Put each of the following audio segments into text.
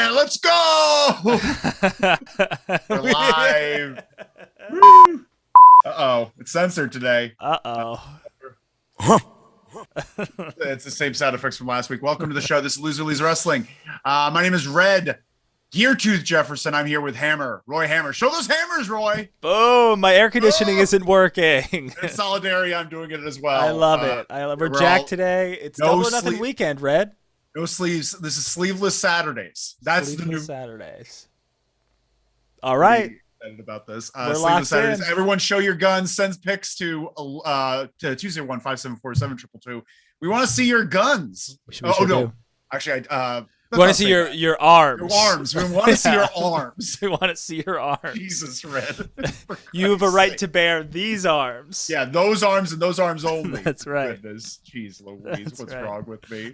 Let's go! We're live. Uh-oh. It's censored today. Uh-oh. It's the same sound effects from last week. Welcome to the show. This is Loser Leaves Wrestling. My name is Red Geartooth Jefferson. I'm here with Hammer, Roy Hammer. Show those hammers, Roy. Boom. My air conditioning isn't working. In solidarity, I'm doing it as well. I love it. We're jacked today. It's double or nothing weekend, Red. No sleeves. This is sleeveless Saturdays. That's sleeveless the new Saturdays. All right. Excited about this. We're Sleeveless Saturdays. in. Everyone, show your guns. Send pics to 201-574-7222. We want to see your guns. No. Actually, we want to see your arms. Your arms. We want to see your arms. We want to see your arms. Jesus, Red. You have a right to bear these arms. Yeah, those arms and those arms only. That's right. Goodness. Jeez Louise, That's what's right. wrong with me?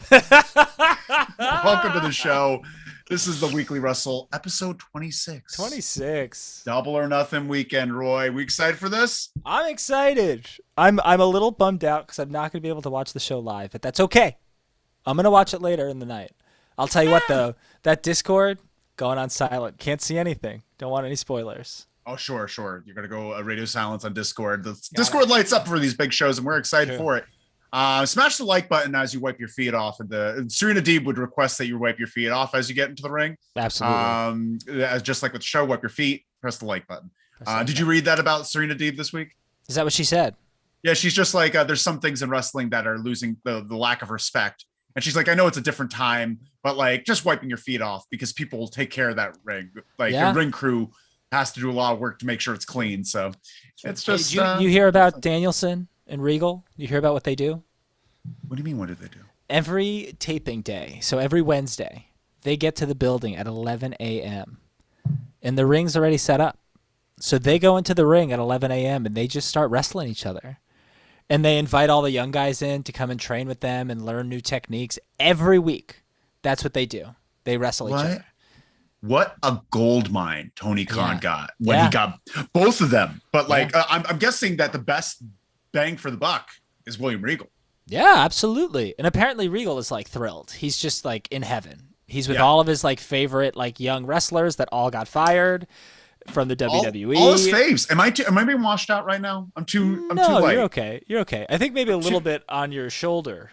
Welcome to the show. This is the Weekly Wrestle, episode 26. 26. Double or nothing weekend, Roy. We excited for this? I'm excited. I'm a little bummed out because I'm not going to be able to watch the show live, but that's okay. I'm going to watch it later in the night. I'll tell you what, though. That Discord, going on silent. Can't see anything. Don't want any spoilers. Oh, sure. You're going to go radio silence on Discord. The Discord lights up for these big shows, and we're excited for it. Smash the like button as you wipe your feet off. And Serena Deeb would request that you wipe your feet off as you get into the ring. Absolutely. Just like with the show, wipe your feet, press the like button. Did you read that about Serena Deeb this week? Is that what she said? Yeah, she's just like, there's some things in wrestling that are losing the lack of respect. And she's like, I know it's a different time, but like just wiping your feet off because people will take care of that ring. Like the ring crew has to do a lot of work to make sure it's clean. So it's just. Hey, you hear about Danielson and Regal? You hear about what they do? What do you mean? What did they do? Every taping day, so every Wednesday, they get to the building at 11 a.m. and the ring's already set up. So they go into the ring at 11 a.m. and they just start wrestling each other. And they invite all the young guys in to come and train with them and learn new techniques every week. That's what they do. They wrestle each other. What a gold mine Tony Khan got when he got both of them. But I'm guessing that the best bang for the buck is William Regal. Yeah, absolutely. And apparently Regal is like thrilled. He's just like in heaven. He's with all of his like favorite like young wrestlers that all got fired from the WWE. All his faves. Am I being washed out right now? I'm too late. You're okay. I think maybe a little bit on your shoulder,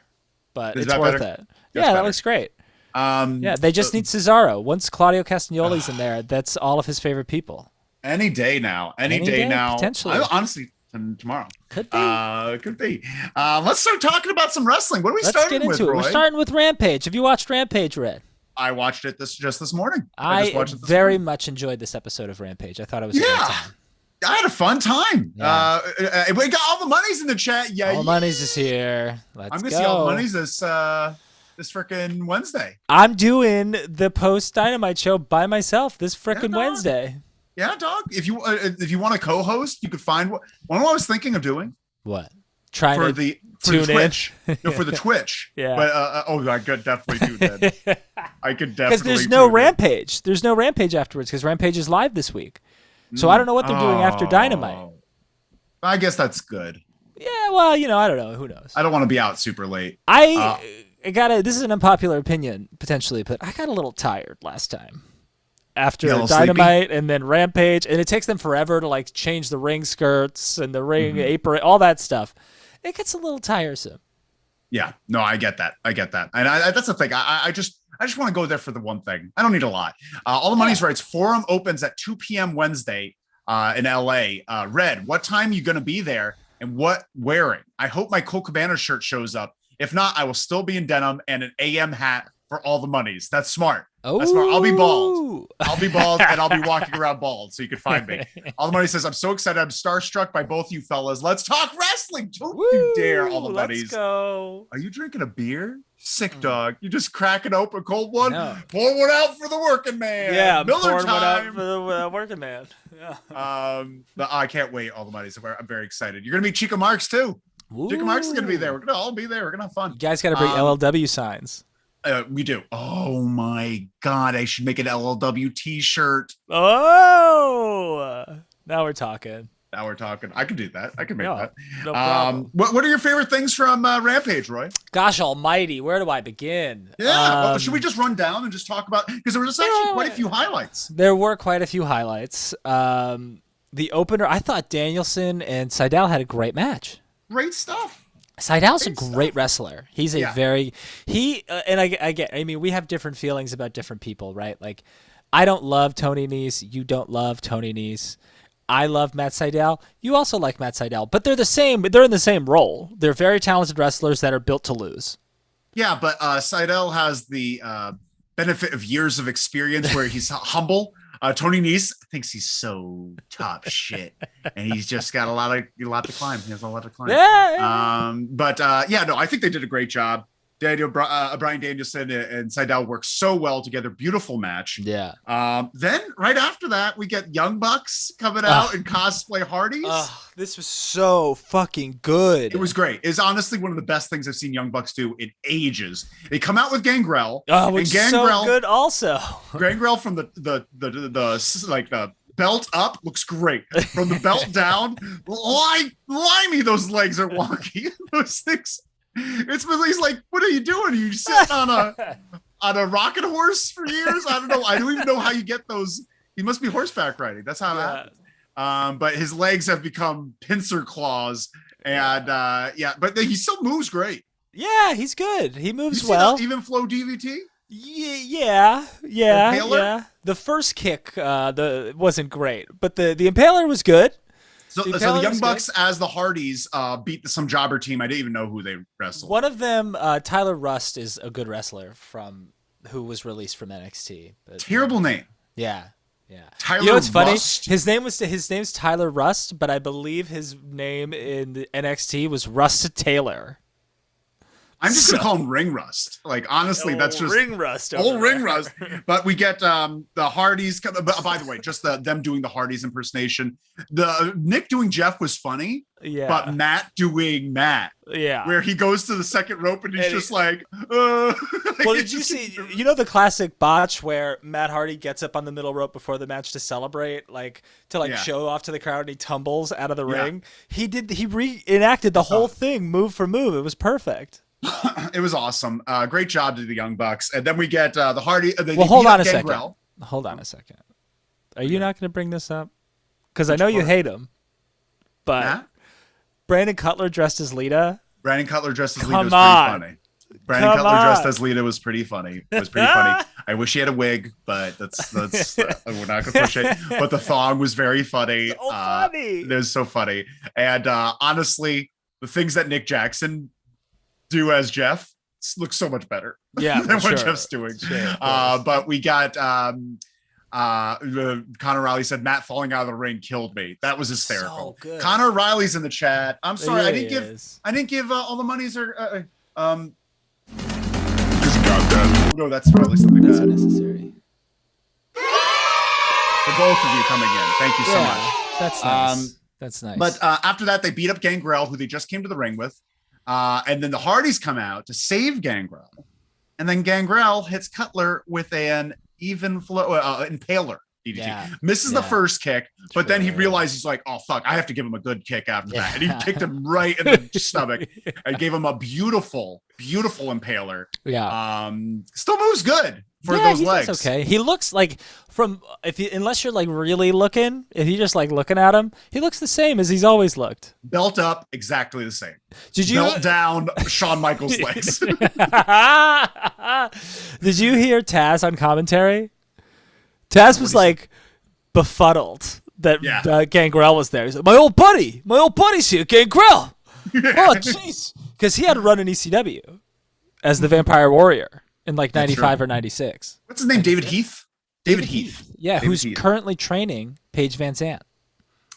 but it's worth it. That's that looks great. They just need Cesaro. Once Claudio Castagnoli's in there, that's all of his favorite people. Any day now. Any day now. Potentially. Honestly, tomorrow. Could be. Could be. Let's start talking about some wrestling. What are we starting with, Roy? We're starting with Rampage. Have you watched Rampage, Red? I watched it this morning. I very much enjoyed this episode of Rampage. I thought it was a great time. I had a fun time. Yeah. We got all the monies in the chat. Yeah, all monies is here. I'm gonna see all the monies this freaking Wednesday. I'm doing the post Dynamite show by myself this freaking Wednesday. Yeah, dog. If you want to co-host, you could find what I was thinking of doing. What? For the Twitch. No, for the Twitch. Yeah. But I could definitely do that. I could definitely. Because there's no Rampage. There's no Rampage afterwards because Rampage is live this week. So I don't know what they're doing after Dynamite. I guess that's good. Yeah, well, I don't know. Who knows? I don't want to be out super late. I this is an unpopular opinion, potentially, but I got a little tired last time. After Dynamite sleepy? And then Rampage, and it takes them forever to like change the ring skirts and the ring apron, all that stuff. It gets a little tiresome. Yeah, no, I get that. And that's the thing. I just want to go there for the one thing. I don't need a lot. All the Money's Rights Forum opens at 2 p.m. Wednesday in LA. Red, what time are you going to be there and what wearing? I hope my Colt Cabana shirt shows up. If not, I will still be in denim and an AM hat for all the monies. That's smart. That's smart. I'll be bald. And I'll be walking around bald so you can find me. All the Money says, I'm so excited. I'm starstruck by both you fellas. Let's talk wrestling. Don't you dare, All the Monies. Let's go. Are you drinking a beer? Sick dog. You just cracking open cold one? No. Pour one out for the working man. Yeah, Miller pouring time. one out for the working man. Yeah. But I can't wait, All the Monies. I'm very excited. You're going to meet Chica Marks too. Ooh. Chica Marks is going to be there. We're going to all be there. We're going to have fun. You guys got to bring LLW signs. We do. Oh my God. I should make an LLW t-shirt. Oh, now we're talking. I can do that. I can make that. No problem. What are your favorite things from Rampage, Roy? Gosh almighty. Where do I begin? Yeah. Should we just run down and just talk about, because there was actually quite a few highlights. There were quite a few highlights. The opener, I thought Danielson and Seidel had a great match. Great stuff. Seidel's a great wrestler. He's a I mean, we have different feelings about different people, right? Like, I don't love Tony Nese. You don't love Tony Nese. I love Matt Seidel. You also like Matt Seidel, but they're the same. They're in the same role. They're very talented wrestlers that are built to lose. Yeah, but Seidel has the benefit of years of experience where he's humble. Tony Nese thinks he's so top shit, and he's just got a lot to climb. He has a lot to climb. Yeah. No, I think they did a great job. Bryan Danielson and Seidel work so well together. Beautiful match. Yeah. Then right after that, we get Young Bucks coming out in cosplay Hardys. This was so fucking good. It was great. It's honestly one of the best things I've seen Young Bucks do in ages. They come out with Gangrel. Which is so good also. Gangrel from the belt up looks great. From the belt down, limey, those legs are wonky. Those things. It's really, he's like, what are you doing? Are you sitting on a rocket horse for years? I don't know. I don't even know how you get those. He must be horseback riding. That's how it happens. But his legs have become pincer claws, and but he still moves great. Yeah, he's good. He moves well. Even flow DVT. Yeah. The first kick wasn't great, but the Impaler was good. So the Young Bucks as the Hardys beat some jobber team. I didn't even know who they wrestled. One of them, Tyler Rust, is a good wrestler who was released from NXT. But, terrible name. Yeah. Tyler. You know what's funny? Rust? His name's Tyler Rust, but I believe his name in the NXT was Rust Taylor. I'm just gonna call him Ring Rust. Like, honestly, that's just Ring Rust. Ring Rust. But we get the Hardys. By the way, just them doing the Hardys impersonation. The Nick doing Jeff was funny. Yeah. But Matt doing Matt. Yeah. Where he goes to the second rope and he's just like. Well, did you see? You know the classic botch where Matt Hardy gets up on the middle rope before the match to celebrate, to show off to the crowd, and he tumbles out of the ring. He reenacted the whole thing, move for move. It was perfect. It was awesome. Great job to the Young Bucks. And then we get the Hardy. Hold on a second. Hold on a second. Are you not going to bring this up? Because I know you hate him. But Brandon Cutler dressed as Lita. Brandon Cutler dressed as Lita was pretty funny. Brandon Cutler dressed as Lita was pretty funny. It was pretty funny. I wish he had a wig, but that's we're not going to push it. But the thong was very funny. So funny. It was so funny. And honestly, the things that Nick Jackson do as Jeff looks so much better than what Jeff's doing. Sure, but we got Connor Riley said Matt falling out of the ring killed me. That was hysterical. So Connor Riley's in the chat. I'm sorry, I didn't give all the monies or just got that. No, that's probably something that's unnecessary. For both of you coming in, thank you so much. That's nice. That's nice. But after that, they beat up Gangrel, who they just came to the ring with. And then the Hardys come out to save Gangrel. And then Gangrel hits Cutler with an even flow impaler. DDT. Yeah. Misses the first kick, but then he realized he's like, oh, fuck, I have to give him a good kick after that. And he kicked him right in the stomach and gave him a beautiful, beautiful impaler. Yeah. Still moves good for those legs. Okay. He looks like unless you're like really looking, if you're just like looking at him, he looks the same as he's always looked. Belt up, exactly the same. Belt down, Shawn Michaels legs. Did you hear Taz on commentary? Taz was like befuddled that Gangrel was there. He's like, my old buddy's here, Gangrel. Oh, jeez. Because he had to run an ECW as the Vampire Warrior in like 95 or 96. What's his name? David Heath? David Heath. Yeah, who's currently training Paige Van Zandt.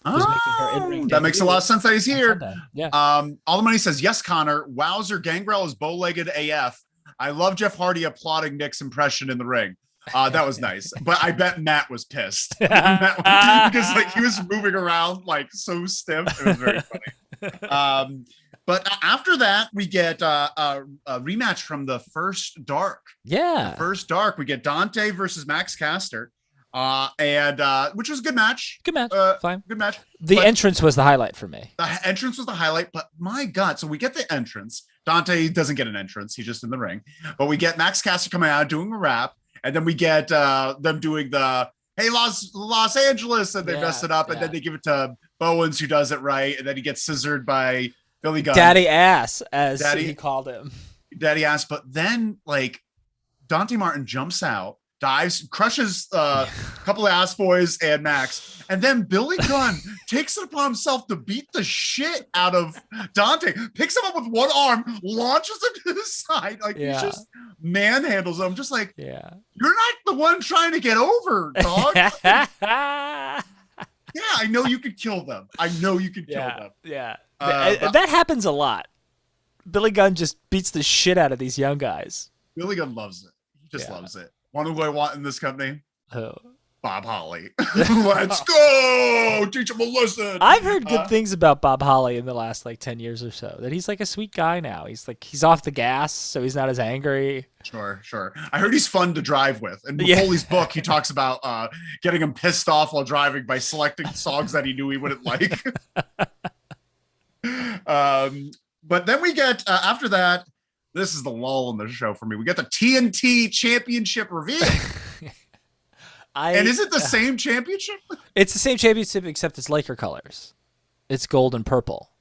That makes a lot of sense that he's here. Yeah. All the Money says, yes, Connor. Wowzer, Gangrel is bow-legged AF. I love Jeff Hardy applauding Nick's impression in the ring. That was nice, but I bet Matt was pissed because like he was moving around like so stiff. It was very funny. But after that, we get a rematch from the first Dark. Yeah, the first Dark. We get Dante versus Max Caster, and which was a good match. Good match. Fine. Good match. The entrance was the highlight for me. The entrance was the highlight, but my God! So we get the entrance. Dante doesn't get an entrance; he's just in the ring. But we get Max Caster coming out doing a rap. And then we get them doing the hey Los Angeles, and they mess it up, and then they give it to Bowens, who does it right, and then he gets scissored by Billy Gunn. Daddy Ass, as he called him. Daddy Ass. But then like Dante Martin jumps out, dives, crushes a couple of ass boys and Max, and then Billy Gunn takes it upon himself to beat the shit out of Dante, picks him up with one arm, launches him to the side, like he just manhandles him. Just like, you're not the one trying to get over, dog. I know you could kill them. I know you could kill them. Yeah, that happens a lot. Billy Gunn just beats the shit out of these young guys. Billy Gunn loves it. He just loves it. Want to know who I want in this company? Who? Bob Holly. Let's go! Teach him a lesson. I've heard good things about Bob Holly in the last like 10 years or so. That he's like a sweet guy now. He's off the gas, so he's not as angry. Sure. I heard he's fun to drive with. And in Foley's book, he talks about getting him pissed off while driving by selecting songs that he knew he wouldn't like. But then we get after that. This is the lull in the show for me. We get the TNT Championship Reveal. And is it the same championship? It's the same championship, except it's Laker colors. It's gold and purple.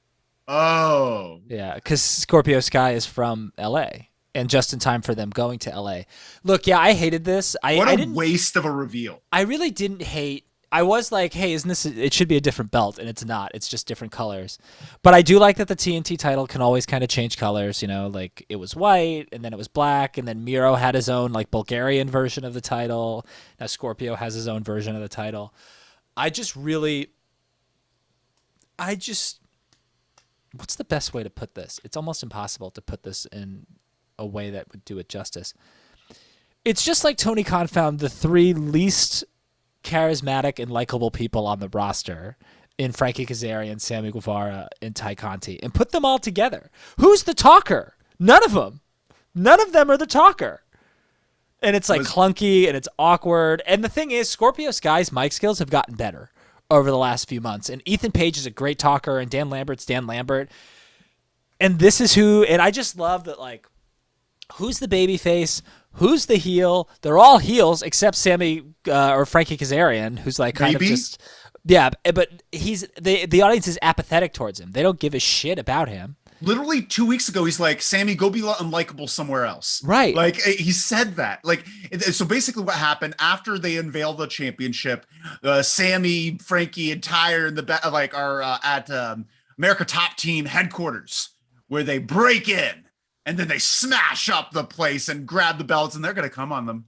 Oh. Yeah, because Scorpio Sky is from L.A. and just in time for them going to L.A. Look, I hated this. What a waste of a reveal. I really didn't hate. I was like, hey, isn't this? It should be a different belt, and it's not. It's just different colors. But I do like that the TNT title can always kind of change colors. You know, like it was white, and then it was black, and then Miro had his own like Bulgarian version of the title. Now Scorpio has his own version of the title. What's the best way to put this? It's almost impossible to put this in a way that would do it justice. It's just like Tony Khan found the three least charismatic and likable people on the roster in Frankie Kazarian, Sammy Guevara, and Ty Conti, and put them all together. Who's the talker? None of them. None of them are the talker. And it's like clunky and it's awkward. And the thing is, Scorpio Sky's mic skills have gotten better over the last few months. And Ethan Page is a great talker, and Dan Lambert's Dan Lambert. And this is who, and I just love that, like, who's the baby face? Who's the heel? They're all heels except Sammy or Frankie Kazarian, who's like kind of just but the audience is apathetic towards him. They don't give a shit about him. Literally 2 weeks ago, he's like, Sammy, go be unlikable somewhere else. Right. Like he said that. Like, so basically what happened after they unveiled the championship, Sammy, Frankie, and Ty are at America Top Team headquarters where they break in. And then they smash up the place and grab the belts, and they're going to come on them.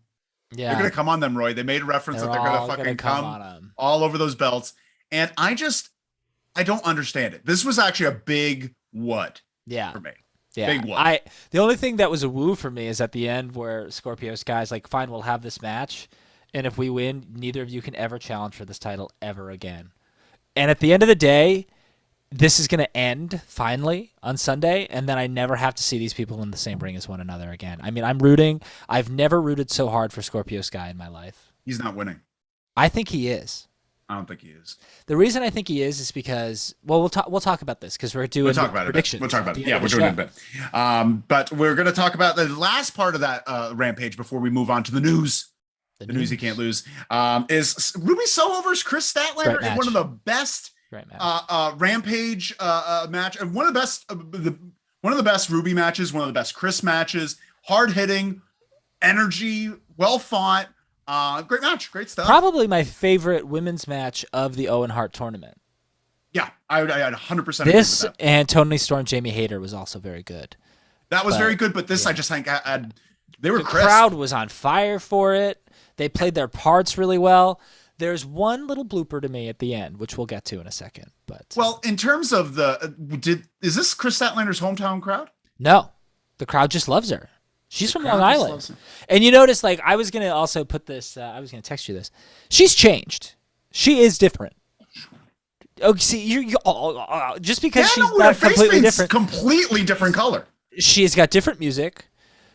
Yeah. They're going to come on them, Roy. They made a reference that they're going to fucking come all over those belts. And I don't understand it. This was actually a big what for me. Yeah. Big what. The only thing that was a woo for me is at the end where Scorpio Sky's like, fine, we'll have this match. And if we win, neither of you can ever challenge for this title ever again. And at the end of the day, this is going to end finally on Sunday, and then I never have to see these people in the same ring as one another again. I mean, I'm rooting. I've never rooted so hard for Scorpio Sky in my life. He's not winning. I think he is. I don't think he is. The reason I think he is because, well, we'll talk about this because we're doing predictions. We'll talk about it. Yeah, we're doing it in a bit. But we're going to talk about the last part of that Rampage before we move on to the news. The news you can't lose is Ruby Soho versus Chris Statlander in one of the best Rampage match, and one of the best Ruby matches, one of the best Chris matches. Hard hitting, energy, well fought. Great match, great stuff. Probably my favorite women's match of the Owen Hart tournament. Yeah, I 100%. This agree with that. And Toni Storm, Jamie Hayter was also very good. That was very good, but this I just think they were. The crowd was on fire for it. They played their parts really well. There's one little blooper to me at the end, which we'll get to in a second. But well, in terms of is this Chris Statlander's hometown crowd? No, the crowd just loves her. She's from Long Island. And you notice, like, I was going to also put this, I was going to text you this. She's changed. She is different. Oh, see, just because she's not completely different color. She's got different music.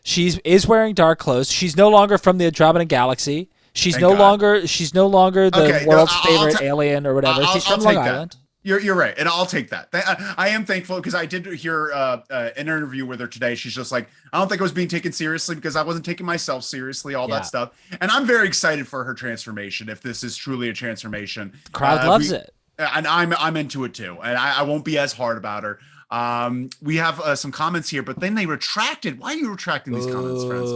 She is wearing dark clothes. She's no longer from the Andromeda Galaxy. She's no longer the world's favorite alien or whatever. She's from Long Island. You're right, and I'll take that. I am thankful because I did hear an interview with her today. She's just like, I don't think I was being taken seriously because I wasn't taking myself seriously, all that stuff. And I'm very excited for her transformation, if this is truly a transformation. The crowd loves it. And I'm into it too, and I won't be as hard about her. We have some comments here, but then they retracted. Why are you retracting these comments, friends?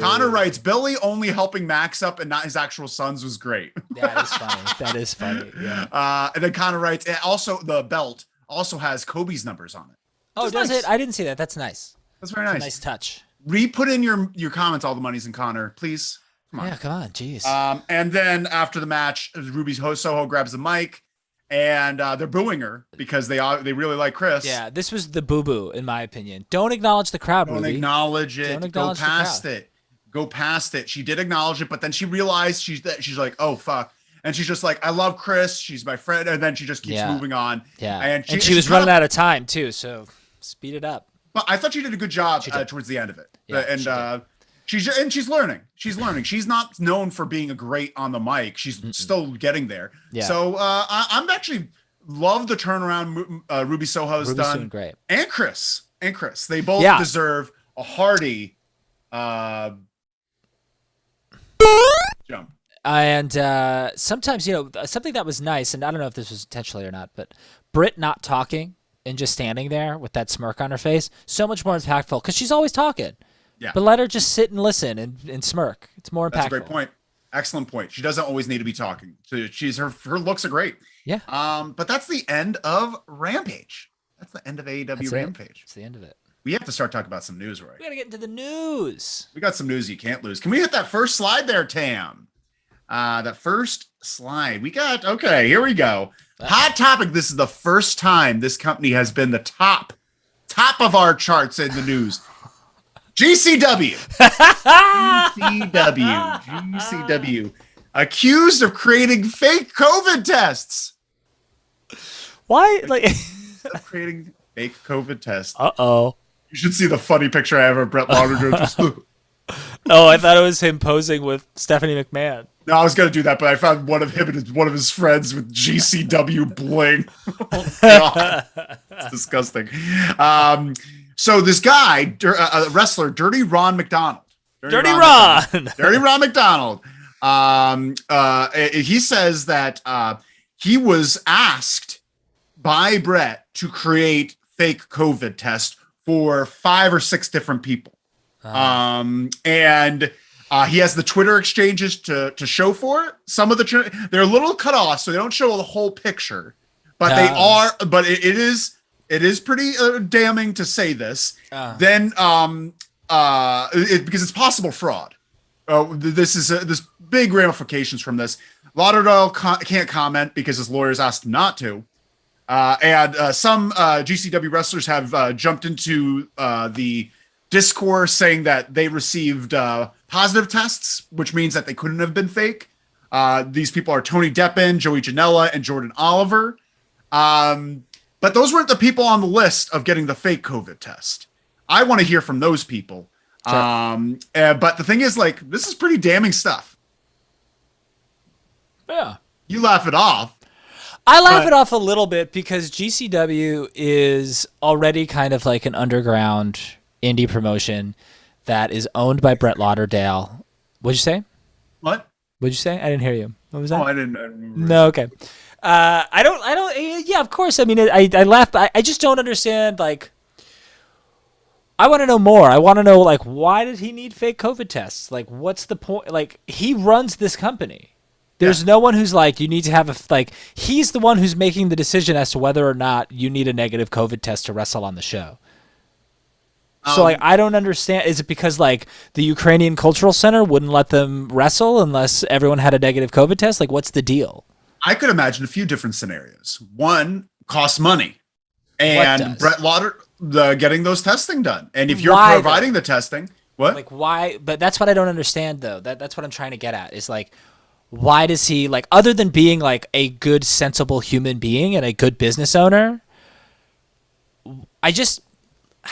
Connor writes, Billy only helping Max up and not his actual sons was great. That is funny. That is funny. Yeah. And then Connor writes, and also the belt also has Kobe's numbers on it. Oh, does it? I didn't see that. That's nice. That's very nice. Nice touch. Re-put in your comments, all the money's in Connor, please. Come on. Yeah, come on. Jeez. And then after the match, Ruby Soho grabs the mic. And they're booing her because they really like Chris. Yeah, this was the boo-boo, in my opinion. Don't acknowledge the crowd, Don't Ruby. Acknowledge it. Don't acknowledge Go past it. Go past it. She did acknowledge it, but then she realized she's like, oh, fuck. And she's just like, I love Chris. She's my friend. And then she just keeps moving on. Yeah. And she was running out of time, too, so speed it up. But I thought she did a good job towards the end of it. Yeah, and she's learning. She's learning. She's not known for being a great on the mic. She's still getting there. Yeah. So I'm actually love the turnaround Ruby Soho's Ruby's done. Doing great. And Chris. They both deserve a hearty jump. And sometimes, something that was nice, and I don't know if this was intentionally or not, but Britt not talking and just standing there with that smirk on her face, so much more impactful because she's always talking. Yeah. But let her just sit and listen and smirk. It's more impactful. That's a great point. Excellent point. She doesn't always need to be talking. So her looks are great. Yeah. But that's the end of Rampage. That's the end of AEW Rampage. It's the end of it. We have to start talking about some news, Roy. We got to get into the news. We got some news you can't lose. Can we hit that first slide there, Tam? That first slide. Okay, here we go. Hot topic. This is the first time this company has been the top of our charts in the news. GCW. GCW. Accused of creating fake COVID tests. Why? Creating fake COVID tests. Uh-oh. You should see the funny picture I have of Brett Lauderdale. Oh, I thought it was him posing with Stephanie McMahon. No, I was going to do that, but I found one of him and one of his friends with GCW bling. Oh, God. It's disgusting. So this guy, a wrestler, Dirty Ron McDonald. Dirty Ron McDonald. He says that he was asked by Brett to create fake COVID tests for 5 or 6 different people. And he has the Twitter exchanges to show for it. Some of they're a little cut off, so they don't show the whole picture. But they are. But it is pretty damning to say this. Then because it's possible fraud. This big ramifications from this. Lauderdale can't comment because his lawyers asked him not to. And some GCW wrestlers have jumped into the discourse saying that they received positive tests, which means that they couldn't have been fake. These people are Tony Deppen, Joey Janela, and Jordan Oliver. But those weren't the people on the list of getting the fake COVID test. I want to hear from those people. Sure. But the thing is, this is pretty damning stuff. Yeah. You laugh it off. I laugh it off a little bit because GCW is already kind of like an underground indie promotion that is owned by Brett Lauderdale. What'd you say? What? What'd you say? I didn't hear you. What was that? Oh, I didn't. No, okay. I don't. Yeah, of course. I mean, I laugh. But I just don't understand. Like, I want to know more. I want to know, like, why did he need fake COVID tests? Like, what's the point? Like, he runs this company. There's no one who's like, you need to have he's the one who's making the decision as to whether or not you need a negative COVID test to wrestle on the show. So, like, I don't understand. Is it because, like, the Ukrainian Cultural Center wouldn't let them wrestle unless everyone had a negative COVID test? Like, what's the deal? I could imagine a few different scenarios. One, costs money. And Brett Lauder getting those testing done. And if you're providing the testing, what? Like, why? But that's what I don't understand, though. That's what I'm trying to get at is, like, why does he, like, other than being, like, a good, sensible human being and a good business owner,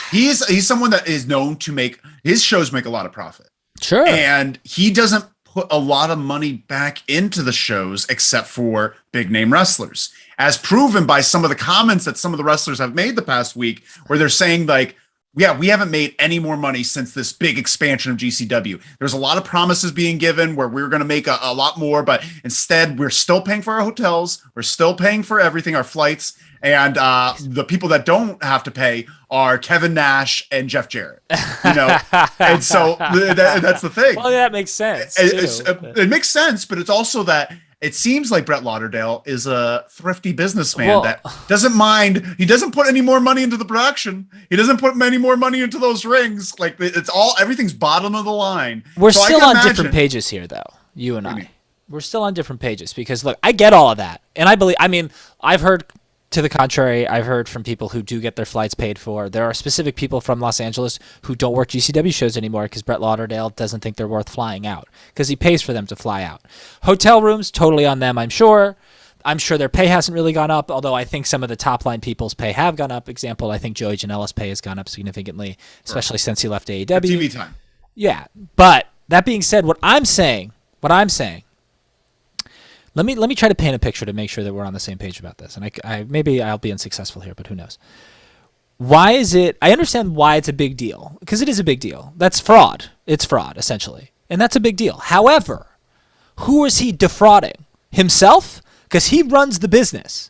He's someone that is known to his shows make a lot of profit. Sure. And he doesn't put a lot of money back into the shows except for big name wrestlers, as proven by some of the comments that some of the wrestlers have made the past week, where they're saying, like, yeah, we haven't made any more money since this big expansion of GCW. There's a lot of promises being given where we were going to make a lot more, but instead we're still paying for our hotels. We're still paying for everything, our flights. And the people that don't have to pay are Kevin Nash and Jeff Jarrett, and so that's the thing. Well, that makes sense. It makes sense, but it's also that it seems like Brett Lauderdale is a thrifty businessman that doesn't mind. He doesn't put any more money into the production. He doesn't put any more money into those rings. Like, everything's bottom of the line. We're still on different pages here, though. You and I. We're still on different pages because, look, I get all of that, and I've heard. To the contrary, I've heard from people who do get their flights paid for. There are specific people from Los Angeles who don't work GCW shows anymore because Brett Lauderdale doesn't think they're worth flying out because he pays for them to fly out. Hotel rooms, totally on them, I'm sure. I'm sure their pay hasn't really gone up, although I think some of the top-line people's pay have gone up. Example, I think Joey Janela's pay has gone up significantly, especially since he left AEW. TV time. Yeah, but that being said, what I'm saying, Let me try to paint a picture to make sure that we're on the same page about this. And I maybe I'll be unsuccessful here, but who knows? Why is it? I understand why it's a big deal because it is a big deal. That's fraud. It's fraud essentially, and that's a big deal. However, who is he defrauding? Himself? Because he runs the business.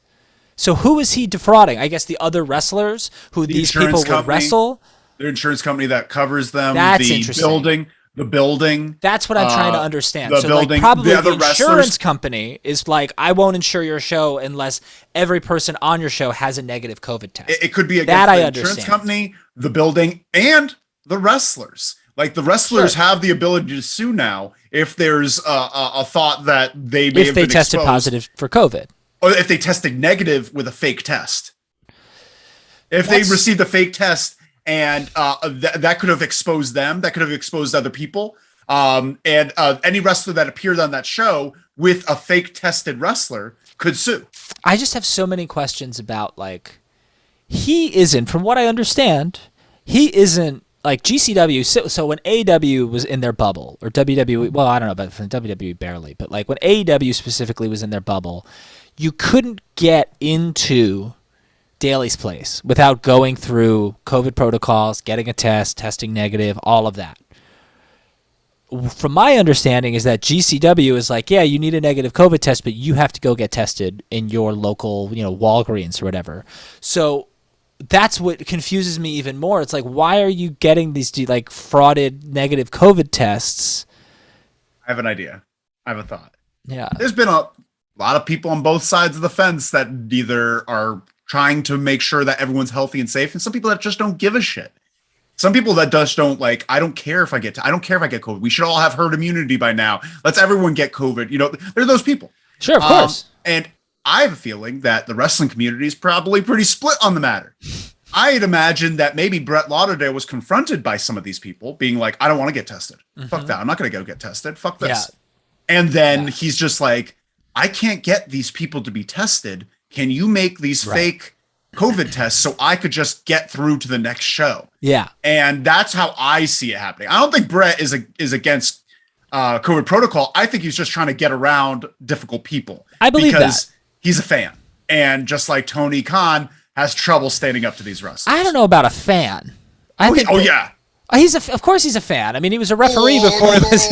So who is he defrauding? I guess the other wrestlers who these people would wrestle. Their insurance company that covers them. That's interesting. The building. That's what I'm trying to understand. The building. Like, probably the insurance company is like, I won't insure your show unless every person on your show has a negative COVID test. It could be against the insurance company, the building, and the wrestlers. Like, the wrestlers have the ability to sue now if there's a thought that they may have been tested positive for COVID. Or if they tested negative with a fake test. If they received a fake test, and that could have exposed them. That could have exposed other people. And any wrestler that appeared on that show with a fake tested wrestler could sue. I just have so many questions about, like, he isn't, from what I understand, he isn't, like, GCW. So when AEW was in their bubble, or WWE, well, I don't know, but from WWE barely, but, like, when AEW specifically was in their bubble, you couldn't get into Daly's place without going through COVID protocols, getting a test, testing negative, all of that. From my understanding is that GCW is like, yeah, you need a negative COVID test, but you have to go get tested in your local, Walgreens or whatever. So that's what confuses me even more. It's like, why are you getting these like frauded negative COVID tests? I have an idea. I have a thought. Yeah. There's been a lot of people on both sides of the fence that either are trying to make sure that everyone's healthy and safe, and some people that just don't give a shit. Some people that just don't like, I don't care if I get COVID. We should all have herd immunity by now. Let's everyone get COVID. There are those people. Sure, of course. And I have a feeling that the wrestling community is probably pretty split on the matter. I'd imagine that maybe Brett Lauderdale was confronted by some of these people being like, I don't want to get tested. Mm-hmm. Fuck that. I'm not going to go get tested. Fuck this. Yeah. And then he's just like, I can't get these people to be tested. Can you make these fake COVID tests so I could just get through to the next show? Yeah. And that's how I see it happening. I don't think Brett is against COVID protocol. I think he's just trying to get around difficult people. I believe because he's a fan, and just like Tony Khan has trouble standing up to these wrestlers. I don't know about a fan. I think yeah. Of course he's a fan. I mean, he was a referee before he was.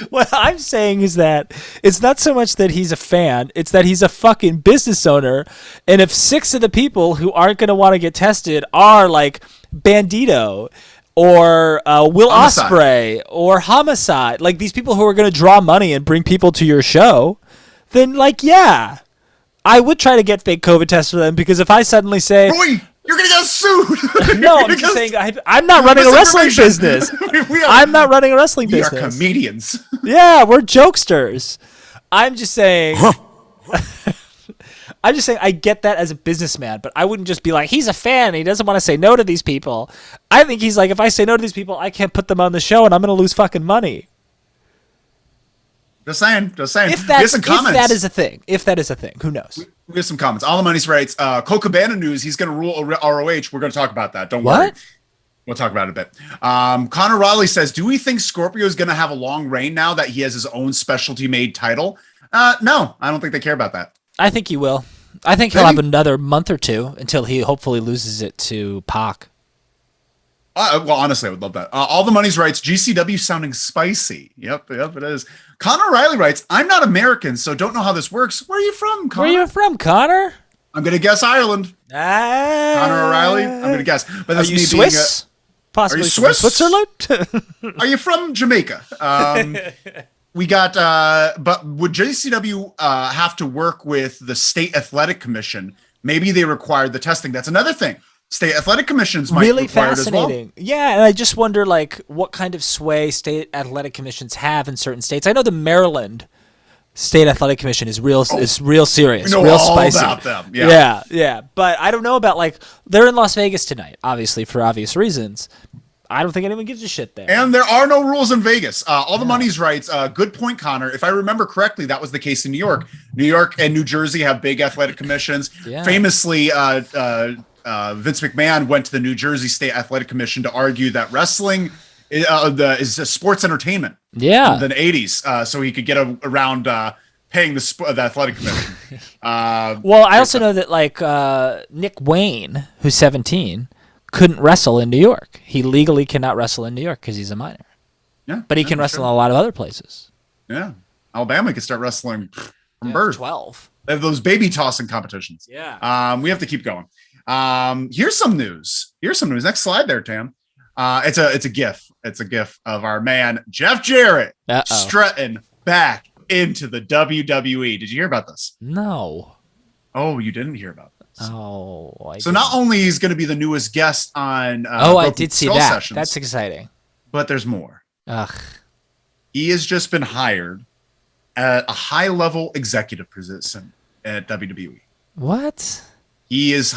What I'm saying is that it's not so much that he's a fan, it's that he's a fucking business owner. And if 6 of the people who aren't going to want to get tested are like Bandito or Will Ospreay or Homicide, like these people who are going to draw money and bring people to your show, then like, yeah, I would try to get fake COVID tests for them, because if I suddenly say, Roy, you're going to get sued. No, I'm just saying I'm not running a wrestling business. I'm not running a wrestling business. We are comedians. Yeah, we're jokesters. I'm just saying. I'm just saying I get that as a businessman, but I wouldn't just be like, he's a fan and he doesn't want to say no to these people. I think he's like, if I say no to these people, I can't put them on the show and I'm going to lose fucking money. Just saying. If that is a thing, who knows? We have some comments. All the Money's writes, Colt Cabana news, he's going to rule ROH. We're going to talk about that. Don't worry. We'll talk about it a bit. Connor Riley says, do we think Scorpio is going to have a long reign now that he has his own specialty made title? No, I don't think they care about that. I think he will. I think he'll have another month or two until he hopefully loses it to Pac. Well, honestly, I would love that. All the Money's writes, GCW sounding spicy. Yep, it is. Connor Riley writes, I'm not American, so don't know how this works. Where are you from, Connor? Where are you from, Connor? I'm going to guess Ireland. Connor O'Reilly? I'm going to guess. But that's are you Swiss? Possibly are you Swiss? Switzerland? Are you from Jamaica? We got, but would JCW have to work with the State Athletic Commission? Maybe they required the testing. That's another thing. State Athletic Commissions might really require fascinating. It as well. Yeah, and I just wonder like what kind of sway State Athletic Commissions have in certain states. I know the Maryland State Athletic Commission is real serious, we know real all spicy. About them. Yeah. But I don't know about like they're in Las Vegas tonight, obviously for obvious reasons. I don't think anyone gives a shit there. And there are no rules in Vegas. All the Money's writes, good point, Connor. If I remember correctly, that was the case in New York. New York and New Jersey have big athletic commissions. Yeah. Famously, Vince McMahon went to the New Jersey State Athletic Commission to argue that wrestling is a sports entertainment. Yeah. In the 80s, so he could get around paying the athletic commission. Well, I also know that like Nick Wayne, who's 17, couldn't wrestle in New York. He legally cannot wrestle in New York because he's a minor. Yeah, but he can wrestle in a lot of other places. Yeah, Alabama can start wrestling from birth. 12. They have those baby tossing competitions. Yeah. We have to keep going. Here's some news. Next slide there, Tam. It's a GIF. It's a GIF of our man Jeff Jarrett strutting back into the WWE. Did you hear about this? No. Oh, you didn't hear about this? Oh. So not only is going to be the newest guest on I did see that. Sessions, that's exciting. But there's more. Ugh. He has just been hired at a high-level executive position at WWE. What? He is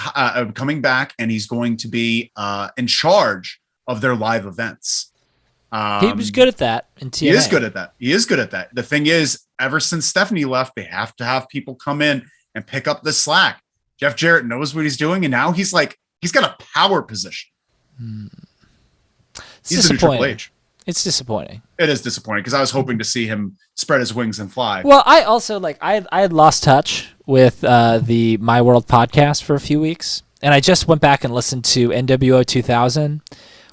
coming back, and he's going to be in charge of their live events. He was good at that in TNA. He is good at that. The thing is, ever since Stephanie left, they have to have people come in and pick up the slack. Jeff Jarrett knows what he's doing, and now he's got a power position. He's a new Triple H. It's disappointing. It is disappointing because I was hoping to see him spread his wings and fly. Well, I also I had lost touch with the My World podcast for a few weeks, and I just went back and listened to NWO 2000.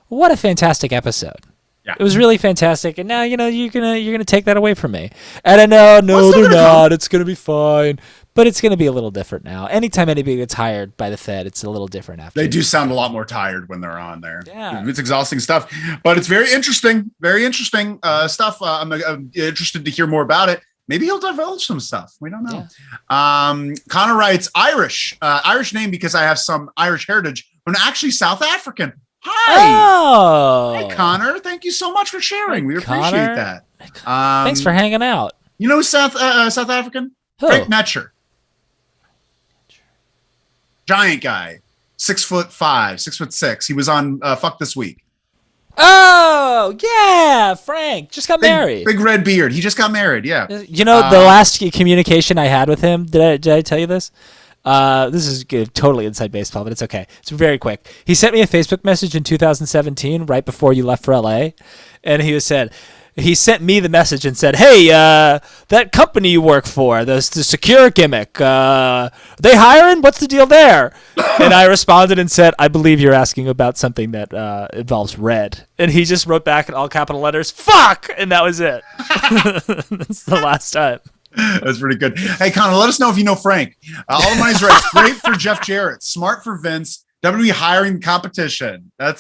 What a fantastic episode! Yeah. It was really fantastic, and now you're gonna take that away from me. And I know, no, they're not. It's gonna be fine, but it's gonna be a little different now. Anytime anybody gets hired by the Fed, it's a little different after. They do sound a lot more tired when they're on there. Yeah, it's exhausting stuff, but it's very interesting stuff. I'm interested to hear more about it. Maybe he'll divulge some stuff. We don't know. Yeah. Connor writes, Irish name because I have some Irish heritage, but actually South African. Hi. Hey, Connor. Thank you so much for sharing. We appreciate that. Thanks for hanging out. You know South African? Who? Frank Metcher. Giant guy. 6'5", 6'6". He was on Fuck This Week. Oh, yeah. Frank just got married. Big red beard. He just got married. Yeah. You know, the last communication I had with him, did I tell you this? This is good, totally inside baseball, but it's okay. It's very quick. He sent me a Facebook message in 2017, right before you left for LA, and he sent me the message and said, "Hey, that company you work for, the secure gimmick, are they hiring? What's the deal there?" And I responded and said, "I believe you're asking about something that involves red." And he just wrote back in all capital letters, "Fuck!" And that was it. That's the last time. That's pretty good. Hey, Connor, let us know if you know Frank. All the money's right. Great for Jeff Jarrett. Smart for Vince. WWE hiring competition. I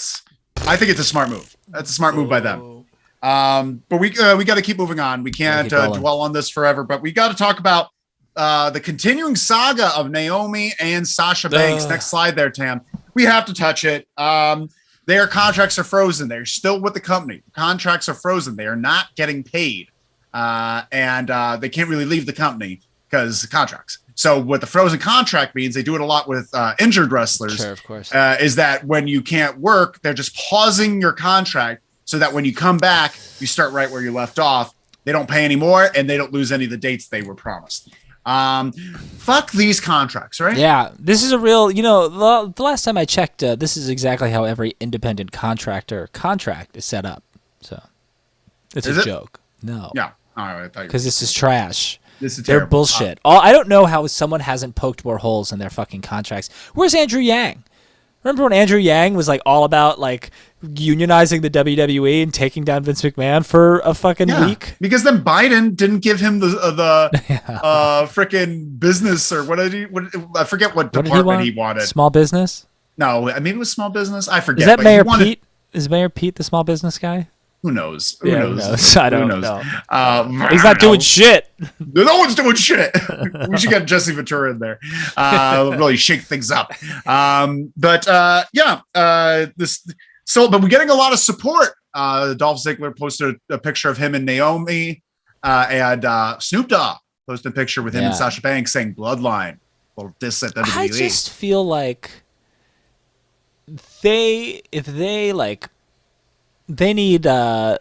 think it's a smart move. That's a smart move by them. But we got to keep moving on. We can't dwell on this forever, but we got to talk about the continuing saga of Naomi and Sasha Banks. Next slide there, Tam. We have to touch it. Their contracts are frozen. They're still with the company. Contracts are frozen. They are not getting paid. And they can't really leave the company because contracts. So what the frozen contract means, they do it a lot with injured wrestlers. Sure, of course. Is that when you can't work, they're just pausing your contract so that when you come back, you start right where you left off. They don't pay anymore, and they don't lose any of the dates they were promised. Fuck these contracts, right? Yeah, this is a real, the last time I checked, this is exactly how every independent contractor contract is set up. So it's a joke. No. Yeah. All right. Because this is trash. This is They're terrible. bullshit. I don't know how someone hasn't poked more holes in their fucking contracts. Where's Andrew Yang? Remember when Andrew Yang was like all about like unionizing the WWE and taking down Vince McMahon for a fucking week? Because then Biden didn't give him the freaking business or what did he? I forget what department he wanted. Small business? No, maybe it was small business. I forget. Is that Mayor Pete? Is Mayor Pete the small business guy? Who knows? Who knows? I don't know. He's not doing shit. No one's doing shit. We should get Jesse Ventura in there. Really shake things up. But we're getting a lot of support. Dolph Ziggler posted a picture of him and Naomi, and Snoop Dogg posted a picture with him and Sasha Banks saying "Bloodline." Little diss at WWE. I just feel like they need a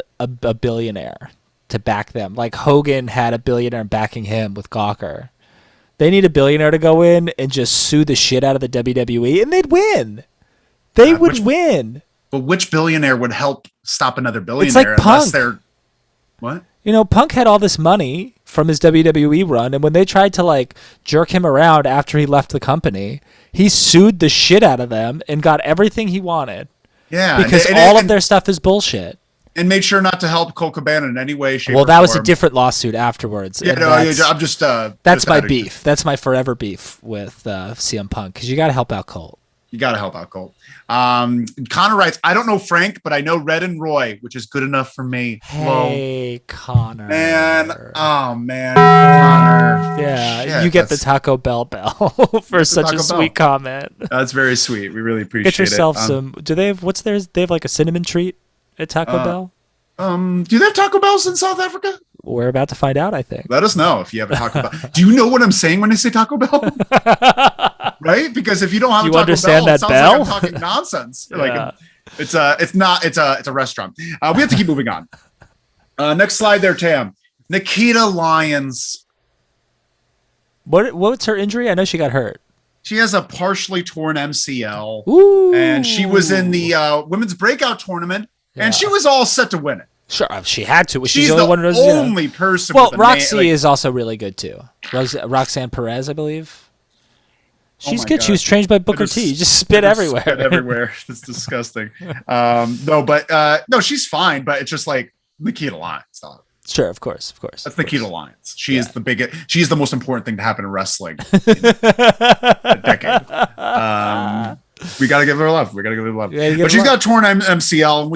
billionaire to back them. Like Hogan had a billionaire backing him with Gawker. They need a billionaire to go in and just sue the shit out of the WWE, and they'd win. They would win. But which billionaire would help stop another billionaire? It's like Punk. They're what? Punk had all this money from his WWE run, and when they tried to like jerk him around after he left the company, he sued the shit out of them and got everything he wanted. Yeah, because all of their stuff is bullshit. And made sure not to help Colt Cabana in any way, shape, Well, that or was form. a different lawsuit afterwards. Yeah, no, I'm just. That's my beef. That's my forever beef with CM Punk, because you got to help out Colt. You got to help out Colt. Connor writes, I don't know Frank, but I know Red and Roy, which is good enough for me. Hey, Connor. Man. Oh, man. Connor. Yeah, Shit, you get the Taco Bell for such a sweet comment. That's very sweet. We really appreciate it. Get yourself some. Do they have, what's theirs? They have like a cinnamon treat at Taco Bell? Do they have Taco Bells in South Africa? We're about to find out, I think. Let us know if you have a Taco Bell. Do you know what I'm saying when I say Taco Bell? Right? Because if you don't have a Taco understand Bell, that it sounds bell? like I'm talking nonsense. Like it's a restaurant. We have to keep moving on. Next slide there, Tam. Nikita Lyons. What's her injury? I know she got hurt. She has a partially torn MCL. Ooh. And she was in the women's breakout tournament, and she was all set to win it. Sure, she had to. She's the only person. Well, Roxy is also really good too. Roxanne Perez, I believe. She's good. God. She was trained by Booker T. You just spit everywhere. Spit everywhere. It's disgusting. No, she's fine. But it's just like Nikita Lyons. Sure, of course. That's Nikita Lyons. She is the biggest. She is the most important thing to happen in wrestling in a decade. We gotta give her love. But she's got a torn MCL, and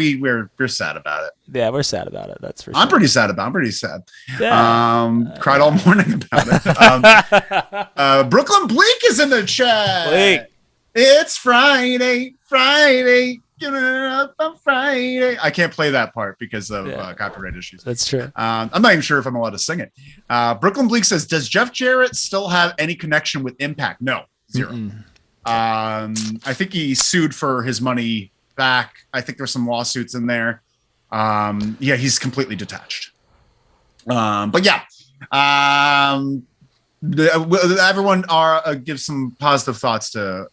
we're sad about it. Yeah, we're sad about it. That's for sure. I'm pretty sad about it. I'm pretty sad. Yeah. Cried all morning about it. Brooklyn Bleak is in the chat. Bleak. It's Friday. Give it up on Friday. I can't play that part because of copyright issues. That's true. I'm not even sure if I'm allowed to sing it. Brooklyn Bleak says, does Jeff Jarrett still have any connection with Impact? No, 0. Mm-mm. I think he sued for his money back. I think there's some lawsuits in there. He's completely detached. But yeah, Everyone give some positive thoughts to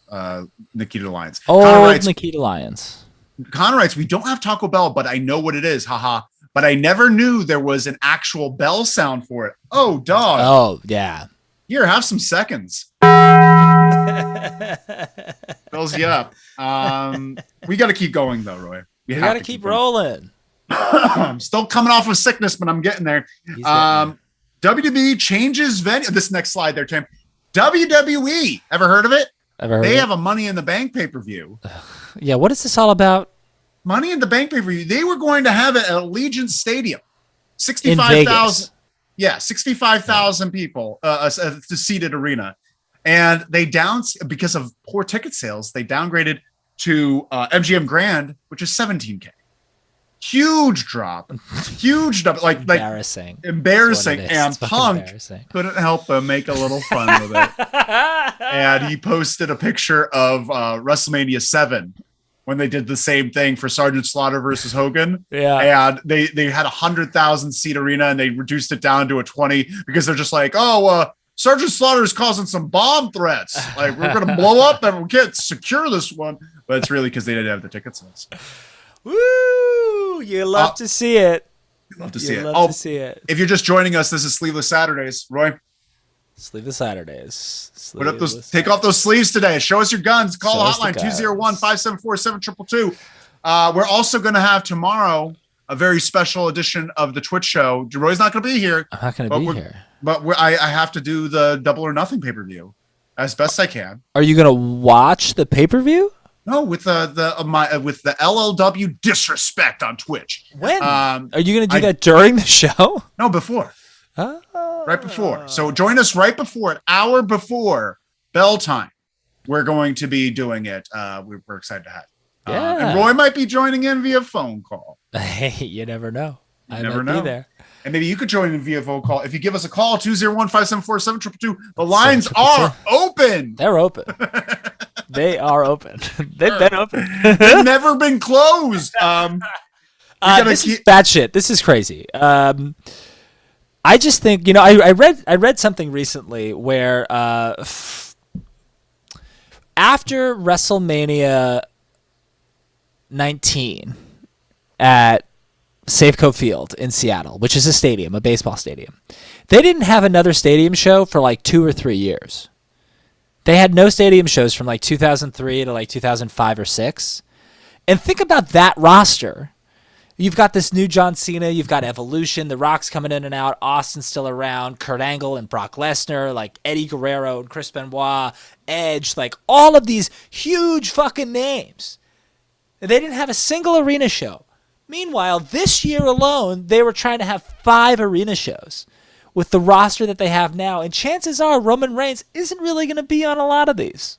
Nikita Lyons. Nikita Lyons. Connor writes, we don't have Taco Bell, but I know what it is. Haha. But I never knew there was an actual bell sound for it. Oh, dog. Oh, yeah. Here, have some seconds. Fills you up. We got to keep going, though, Roy. We got to keep rolling. I'm still coming off of sickness, but I'm getting there. WWE changes venue. This next slide there, Tim. WWE. Ever heard of it? They have a Money in the Bank pay-per-view. Yeah, what is this all about? Money in the Bank pay-per-view. They were going to have it at Allegiant Stadium. 65,000. Yeah, 65,000 people, a seated arena. And they because of poor ticket sales, they downgraded to MGM Grand, which is 17K. Huge drop. Like embarrassing. And Punk couldn't help but make a little fun with it. And he posted a picture of WrestleMania 7 when they did the same thing for Sergeant Slaughter versus Hogan. Yeah. And they had 100,000 seat arena and they reduced it down to a 20 because they're just like, Sergeant Slaughter is causing some bomb threats. Like, we're going to blow up and we can't secure this one. But it's really because they didn't have the ticket sales. Woo! You love to see it. You love to see it. If you're just joining us, this is Sleeveless Saturdays. Roy? Sleeveless Saturdays. Take off those sleeves today. Show us your guns. Call the hotline 201-574-722. We're also going to have tomorrow a very special edition of the Twitch show. Roy's not going to be here. I'm not going to be here. But I have to do the Double or Nothing pay-per-view as best I can. Are you going to watch the pay-per-view? No, with the LLW disrespect on Twitch. When are you going to do that during the show? No, before. Right before. So join us right before, an hour before bell time. We're going to be doing it. We're excited to have it. Yeah. And Roy might be joining in via phone call. Hey, you never know. I never might know. Be there. And maybe you could join in via phone call. If you give us a call, 201-574-7222. The lines are open. They're open. They are open. They've been open. They've never been closed. This is bad shit. This is crazy. I just think, I read something recently where after WrestleMania 19 at Safeco Field in Seattle, which is a baseball stadium, they didn't have another stadium show for like 2 or 3 years. They had no stadium shows from like 2003 to like 2005 or 6. And think about that roster. You've got this new John Cena. You've got Evolution. The Rock's coming in and out. Austin's still around. Kurt Angle and Brock Lesnar. Like Eddie Guerrero and Chris Benoit. Edge. Like all of these huge fucking names. They didn't have a single arena show. Meanwhile, this year alone, they were trying to have 5 arena shows with the roster that they have now. And chances are Roman Reigns isn't really going to be on a lot of these.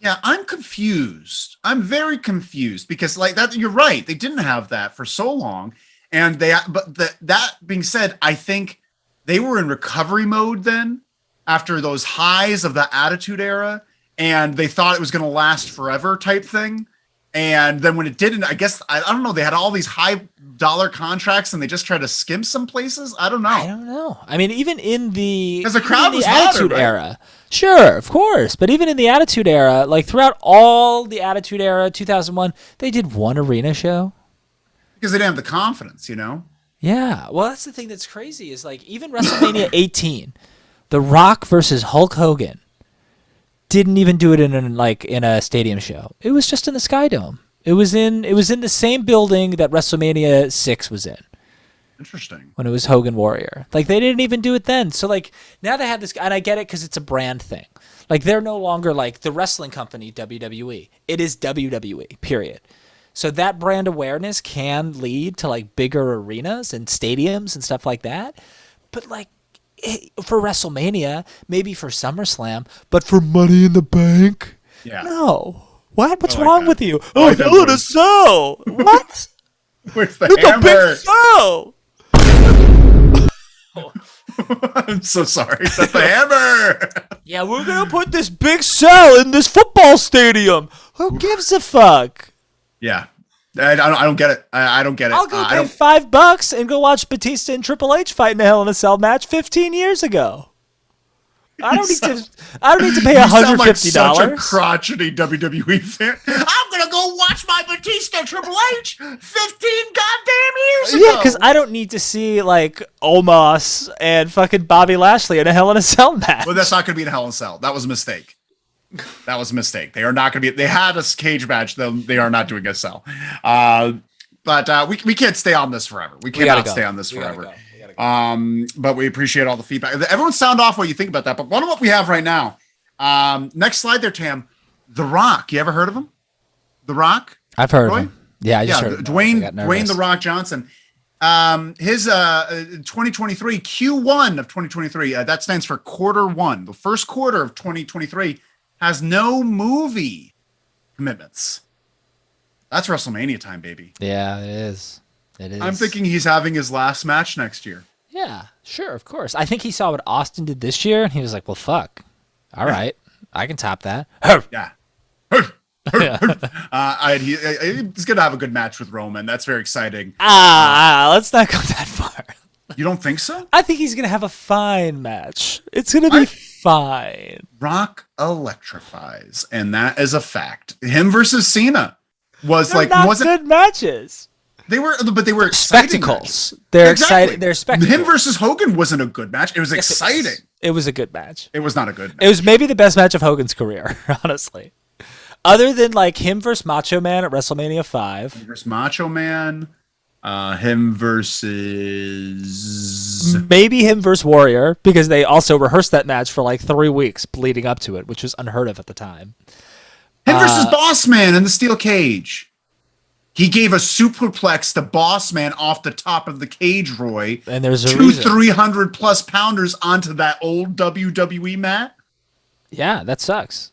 Yeah, I'm confused. I'm very confused because like that, you're right. They didn't have that for so long. And that being said, I think they were in recovery mode then after those highs of the Attitude Era. And they thought it was going to last forever type thing. And then when it didn't, I guess, I don't know, they had all these high dollar contracts and they just tried to skim some places. I don't know. I mean, even in the crowd was Attitude Era. Sure, of course. But even in the Attitude Era, like throughout all the Attitude Era, 2001, they did one arena show. Because they didn't have the confidence, Yeah. Well, that's the thing that's crazy is like even WrestleMania 18, The Rock versus Hulk Hogan didn't even do it in a stadium show. It was just in the Sky Dome. It was in the same building that WrestleMania 6 was in. Interesting. When it was Hogan Warrior. Like they didn't even do it then. So like now they have this, and I get it because it's a brand thing. Like they're no longer like the wrestling company WWE. It is WWE, period. So that brand awareness can lead to like bigger arenas and stadiums and stuff like that. But like for WrestleMania, maybe for SummerSlam, but for Money in the Bank? Yeah. No. What? What's wrong with you? Like Hell in a Cell. What? Where's the Look hammer? A big cell. I'm so sorry. That's the hammer. Yeah, we're going to put this big cell in this football stadium. Who gives a fuck? Yeah. I don't get it. I don't get it. I'll go pay $5 and go watch Batista and Triple H fight in a Hell in a Cell match 15 years ago. I don't need to pay $150. Such a crotchety WWE fan. I'm gonna go watch my Batista Triple H 15 goddamn years ago. Yeah, because I don't need to see like Omos and fucking Bobby Lashley in a Hell in a Cell match. Well, that's not gonna be in a Hell in a Cell. That was a mistake. That was a mistake. They are not gonna be. They had a cage match, though. They are not doing a cell. But we can't stay on this forever. We cannot stay on this forever. But we appreciate all the feedback. Everyone sound off what you think about that. But one of what we have right now. Next slide there, Tam. The Rock. You ever heard of him? The Rock? I've heard of him. Yeah, I just heard of Dwayne The Rock Johnson. His 2023 Q1 of 2023. That stands for quarter one. The first quarter of 2023 has no movie commitments. That's WrestleMania time, baby. Yeah, it is. It is. I'm thinking he's having his last match next year. Yeah, sure, of course. I think he saw what Austin did this year, and he was like, well, fuck. All right, I can top that. Yeah. He's going to have a good match with Roman. That's very exciting. Let's not go that far. You don't think so? I think he's going to have a fine match. It's going to be fine. Rock electrifies, and that is a fact. Him versus Cena wasn't good matches. They were spectacles. They're exciting. They're spectacles. Him versus Hogan wasn't a good match. It was exciting. It was a good match. It was not a good match. It was maybe the best match of Hogan's career, honestly. Other than like him versus Macho Man at WrestleMania 5. Him versus Macho Man. Him versus... Maybe him versus Warrior, because they also rehearsed that match for like 3 weeks leading up to it, which was unheard of at the time. Him versus Boss Man in the steel cage. He gave a superplex to Boss Man off the top of the cage, Roy. And there's a 300 plus pounders onto that old WWE mat. Yeah, that sucks.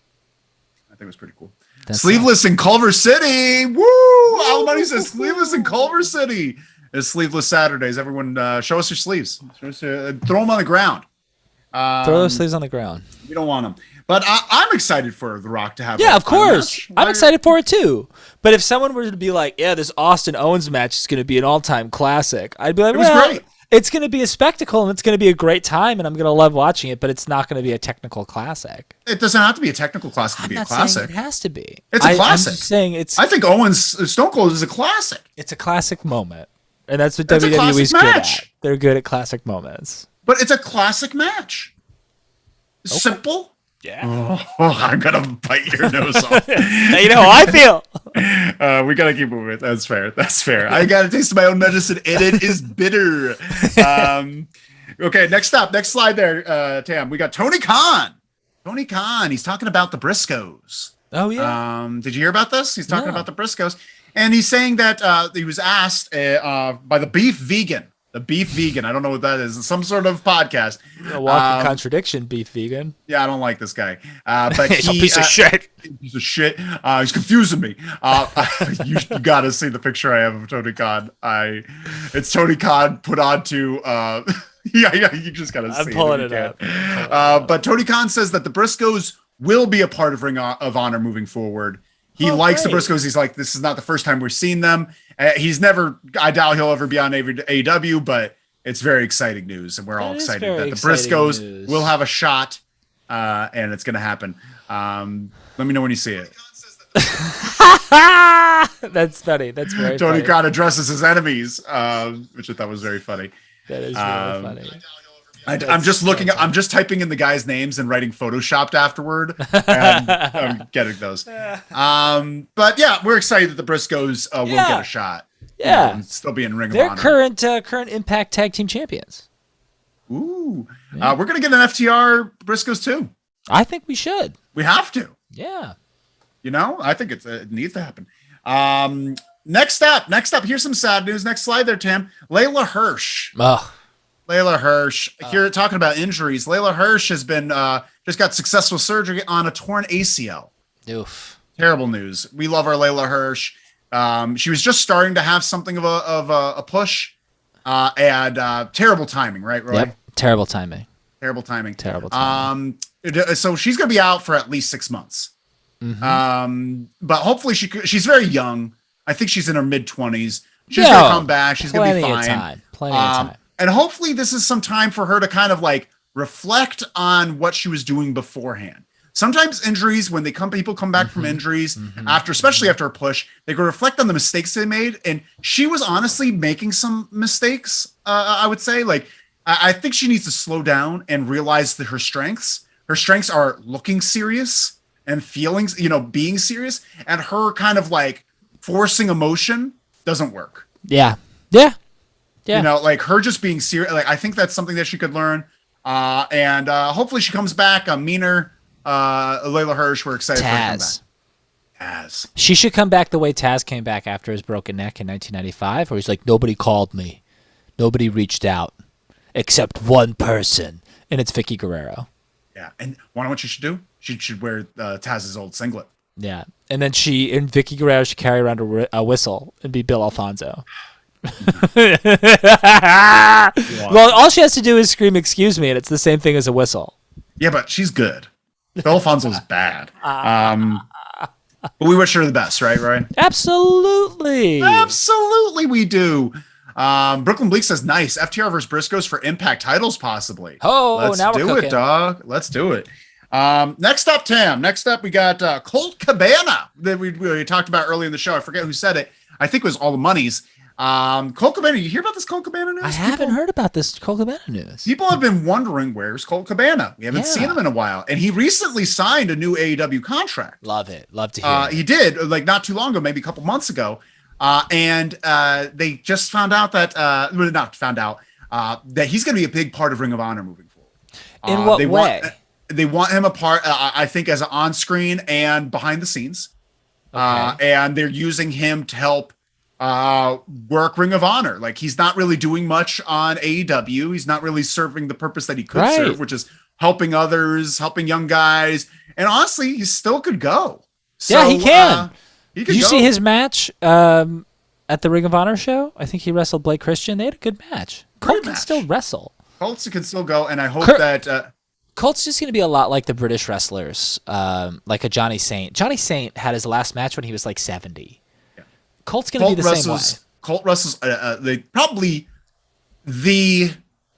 I think it was pretty cool. Sleeveless in Culver City. Woo! Alimony says sleeveless in Culver City. It's Sleeveless Saturdays. Everyone, show us your sleeves. Throw them on the ground. Throw those sleeves on the ground. We don't want them. But I'm excited for The Rock to have. Yeah, of course. I'm excited for it too. But if someone were to be like, "Yeah, this Austin Owens match is going to be an all-time classic," I'd be like, "Well, great. It's going to be a spectacle and it's going to be a great time and I'm going to love watching it, but it's not going to be a technical classic." It doesn't have to be a technical classic to be a classic. It has to be. It's a classic. I'm just saying it's. I think Stone Cold is a classic. It's a classic moment, and that's what WWE's good at. They're good at classic moments. But it's a classic match. Okay. Simple. Yeah. Oh, I'm gonna bite your nose off. Now you know how I feel. We gotta keep moving. That's fair. That's fair. I gotta taste my own medicine, and it is bitter. Okay, next slide there, Tam. We got Tony Khan. Tony Khan. He's talking about the Briscoes. Oh yeah. Did you hear about this? He's talking about the Briscoes, and he's saying that he was asked by the Beef Vegan. The Beef Vegan. I don't know what that is. It's some sort of podcast. A walking contradiction, Beef Vegan. Yeah, I don't like this guy. But he's a piece of shit. Piece of shit. He's confusing me. You got to see the picture I have of Tony Khan. It's Tony Khan put onto. Yeah. You just got to see. I'm pulling it up. But Tony Khan says that the Briscoes will be a part of Ring of Honor moving forward. He likes the Briscoes. He's like, this is not the first time we've seen them. I doubt he'll ever be on AEW, but it's very exciting news. And we're all excited that the Briscoes will have a shot, and it's going to happen. Let me know when you see it. That's funny. That's very Tony funny. Khan addresses his enemies, which I thought was very funny. That is really funny. I'm just looking. I'm just typing in the guys' names and writing photoshopped afterward, and I'm getting those. But yeah, we're excited that the Briscoes will get a shot. Yeah, and still be in Ring of Honor. They're current Impact Tag Team Champions. Ooh, we're gonna get an FTR Briscoes too. I think we should. We have to. Yeah. You know, I think it needs to happen. Next up. Here's some sad news. Next slide there, Tam. Laila Hirsch. Laila Hirsch. Here talking about injuries. Laila Hirsch has been just got successful surgery on a torn ACL. Oof. Terrible news. We love our Laila Hirsch. She was just starting to have something of a push, and terrible timing, right, Roy? Yep. Terrible timing. So she's going to be out for at least 6 months. Mm-hmm. But hopefully she's very young. I think she's in her mid-20s. She's going to come back. She's going to be fine. Plenty of time. And hopefully this is some time for her to kind of like reflect on what she was doing beforehand. Sometimes injuries, when people come back from injuries especially after a push, they go reflect on the mistakes they made. And she was honestly making some mistakes. I would say, like, I think she needs to slow down and realize that her strengths are looking serious and feelings, being serious, and her kind of like forcing emotion doesn't work. Yeah. Like her just being serious. Like, I think that's something that she could learn. And hopefully she comes back a meaner Laila Hirsch. We're excited for her to come back. Taz. She should come back the way Taz came back after his broken neck in 1995, where he's like, nobody called me. Nobody reached out except one person. And it's Vicky Guerrero. Yeah. And want what she should do? She should wear Taz's old singlet. Yeah. And then Vicky Guerrero should carry around a whistle and be Bill Alfonso. Well, all she has to do is scream, excuse me, and it's the same thing as a whistle. Yeah, but she's good. Bill Alfonso's bad. But we wish her the best, right, Ryan? Absolutely we do. Brooklyn Bleak says, nice. FTR versus Briscoes for Impact titles, possibly. Oh, now we're cooking. Let's do it, dog. Let's do it. Next up, Tam. Next up, we got Colt Cabana that we talked about earlier in the show. I forget who said it. I think it was All the Monies. Colt Cabana, you hear about this Colt Cabana news? I haven't heard about this Colt Cabana news. People have been wondering, where's Colt Cabana? We haven't seen him in a while. And he recently signed a new AEW contract. Love it. Love to hear it. He did, like, not too long ago, maybe a couple months ago. And they just found out that, that he's going to be a big part of Ring of Honor moving forward. In what way? They want him a part, I think, as an on-screen and behind the scenes. Okay. And they're using him to help work Ring of Honor. Like, he's not really doing much on AEW. He's not really serving the purpose that he could serve, which is helping others, helping young guys. And honestly, he still could go. So, yeah, he can. Did you see his match at the Ring of Honor show? I think he wrestled Blake Christian. They had a good match. Colt can still wrestle. Colts can still go, and I hope that... Colt's just going to be a lot like the British wrestlers, like a Johnny Saint. Johnny Saint had his last match when he was like 70. Yeah. Colt's going to be the same way. Colt wrestles probably the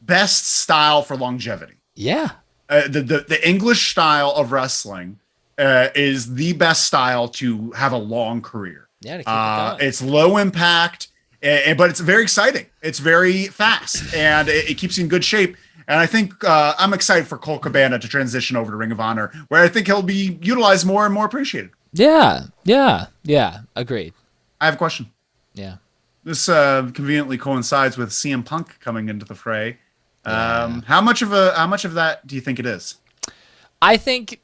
best style for longevity. Yeah. The English style of wrestling is the best style to have a long career. Yeah, to keep it going. It's low impact, but it's very exciting. It's very fast, and it keeps you in good shape. And I think I'm excited for Colt Cabana to transition over to Ring of Honor, where I think he'll be utilized more and more appreciated. Yeah. Agreed. I have a question. Yeah. This conveniently coincides with CM Punk coming into the fray. How much of that do you think it is? I think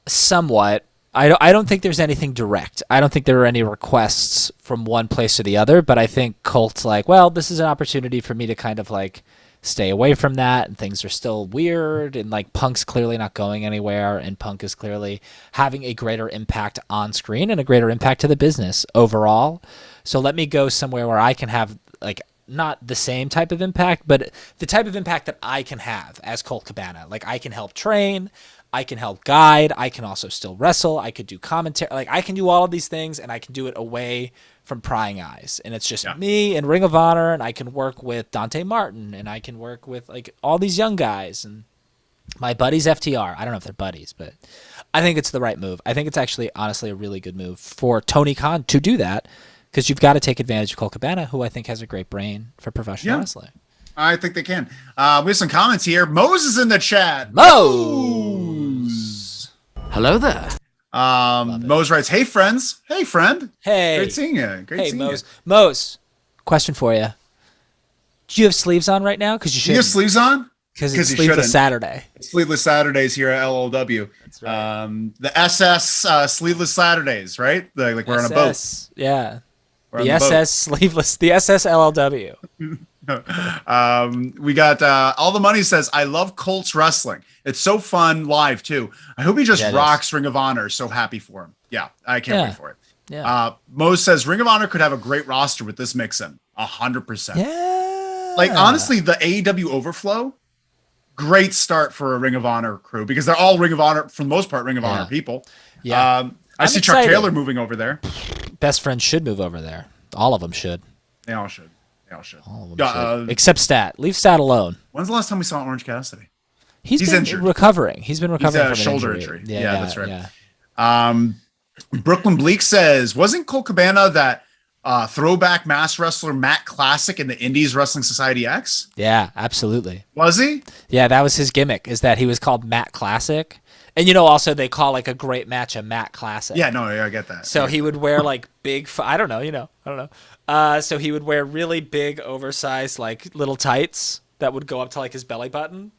somewhat. I don't think there's anything direct. I don't think there are any requests from one place to the other, but I think Colt's like, well, this is an opportunity for me to kind of like stay away from that, and things are still weird, and like Punk's clearly not going anywhere, and Punk is clearly having a greater impact on screen and a greater impact to the business overall. So let me go somewhere where I can have like not the same type of impact, but the type of impact that I can have as Colt Cabana. Like, I can help train, I can help guide, I can also still wrestle, I could do commentary, like I can do all of these things, and I can do it away from prying eyes. And it's just me and Ring of Honor, and I can work with Dante Martin, and I can work with like all these young guys, and my buddies FTR. I don't know if they're buddies, but I think it's the right move. I think it's actually honestly a really good move for Tony Khan to do that, because you've got to take advantage of Colt Cabana, who I think has a great brain for professional wrestling. I think they can. We have some comments here. Mose is in the chat. Mose! Hello there. Mose writes, hey, friends. Hey, friend. Hey. Great seeing you. Great seeing Mose. You. Mose, question for you. Do you have sleeves on right now? Because you should. You have sleeves on? Because it's Sleeveless Saturday. Sleeveless Saturdays here at LLW. That's right. The SS Sleeveless Saturdays, right? Like we're on a boat. Yeah. The SS Sleeveless. The SS LLW. We got All the Money says, I love Colts wrestling. It's so fun live too. I hope he just rocks Ring of Honor. So happy for him. Yeah, I can't wait for it. Yeah. Mose says Ring of Honor could have a great roster with this mix in. 100%. Yeah. Like, honestly, the AEW Overflow, great start for a Ring of Honor crew, because they're all Ring of Honor, for the most part, Ring of Honor people. Yeah. I see Chuck Taylor moving over there. Best friends should move over there. All of them should. They all should. All of them should. Except Stat. Leave Stat alone. When's the last time we saw Orange Cassidy? He's been injured. recovering. He's been recovering from a an shoulder injury. Yeah, that's right. Yeah. Brooklyn Bleak says, wasn't Colt Cabana that throwback mass wrestler Matt Classic in the Indies Wrestling Society X? Yeah, absolutely. Was he? Yeah, that was his gimmick, is that he was called Matt Classic. And, also they call like a great match a Matt Classic. Yeah, no, I get that. So he would wear like big, I don't know. So he would wear really big, oversized, like little tights that would go up to like his belly button.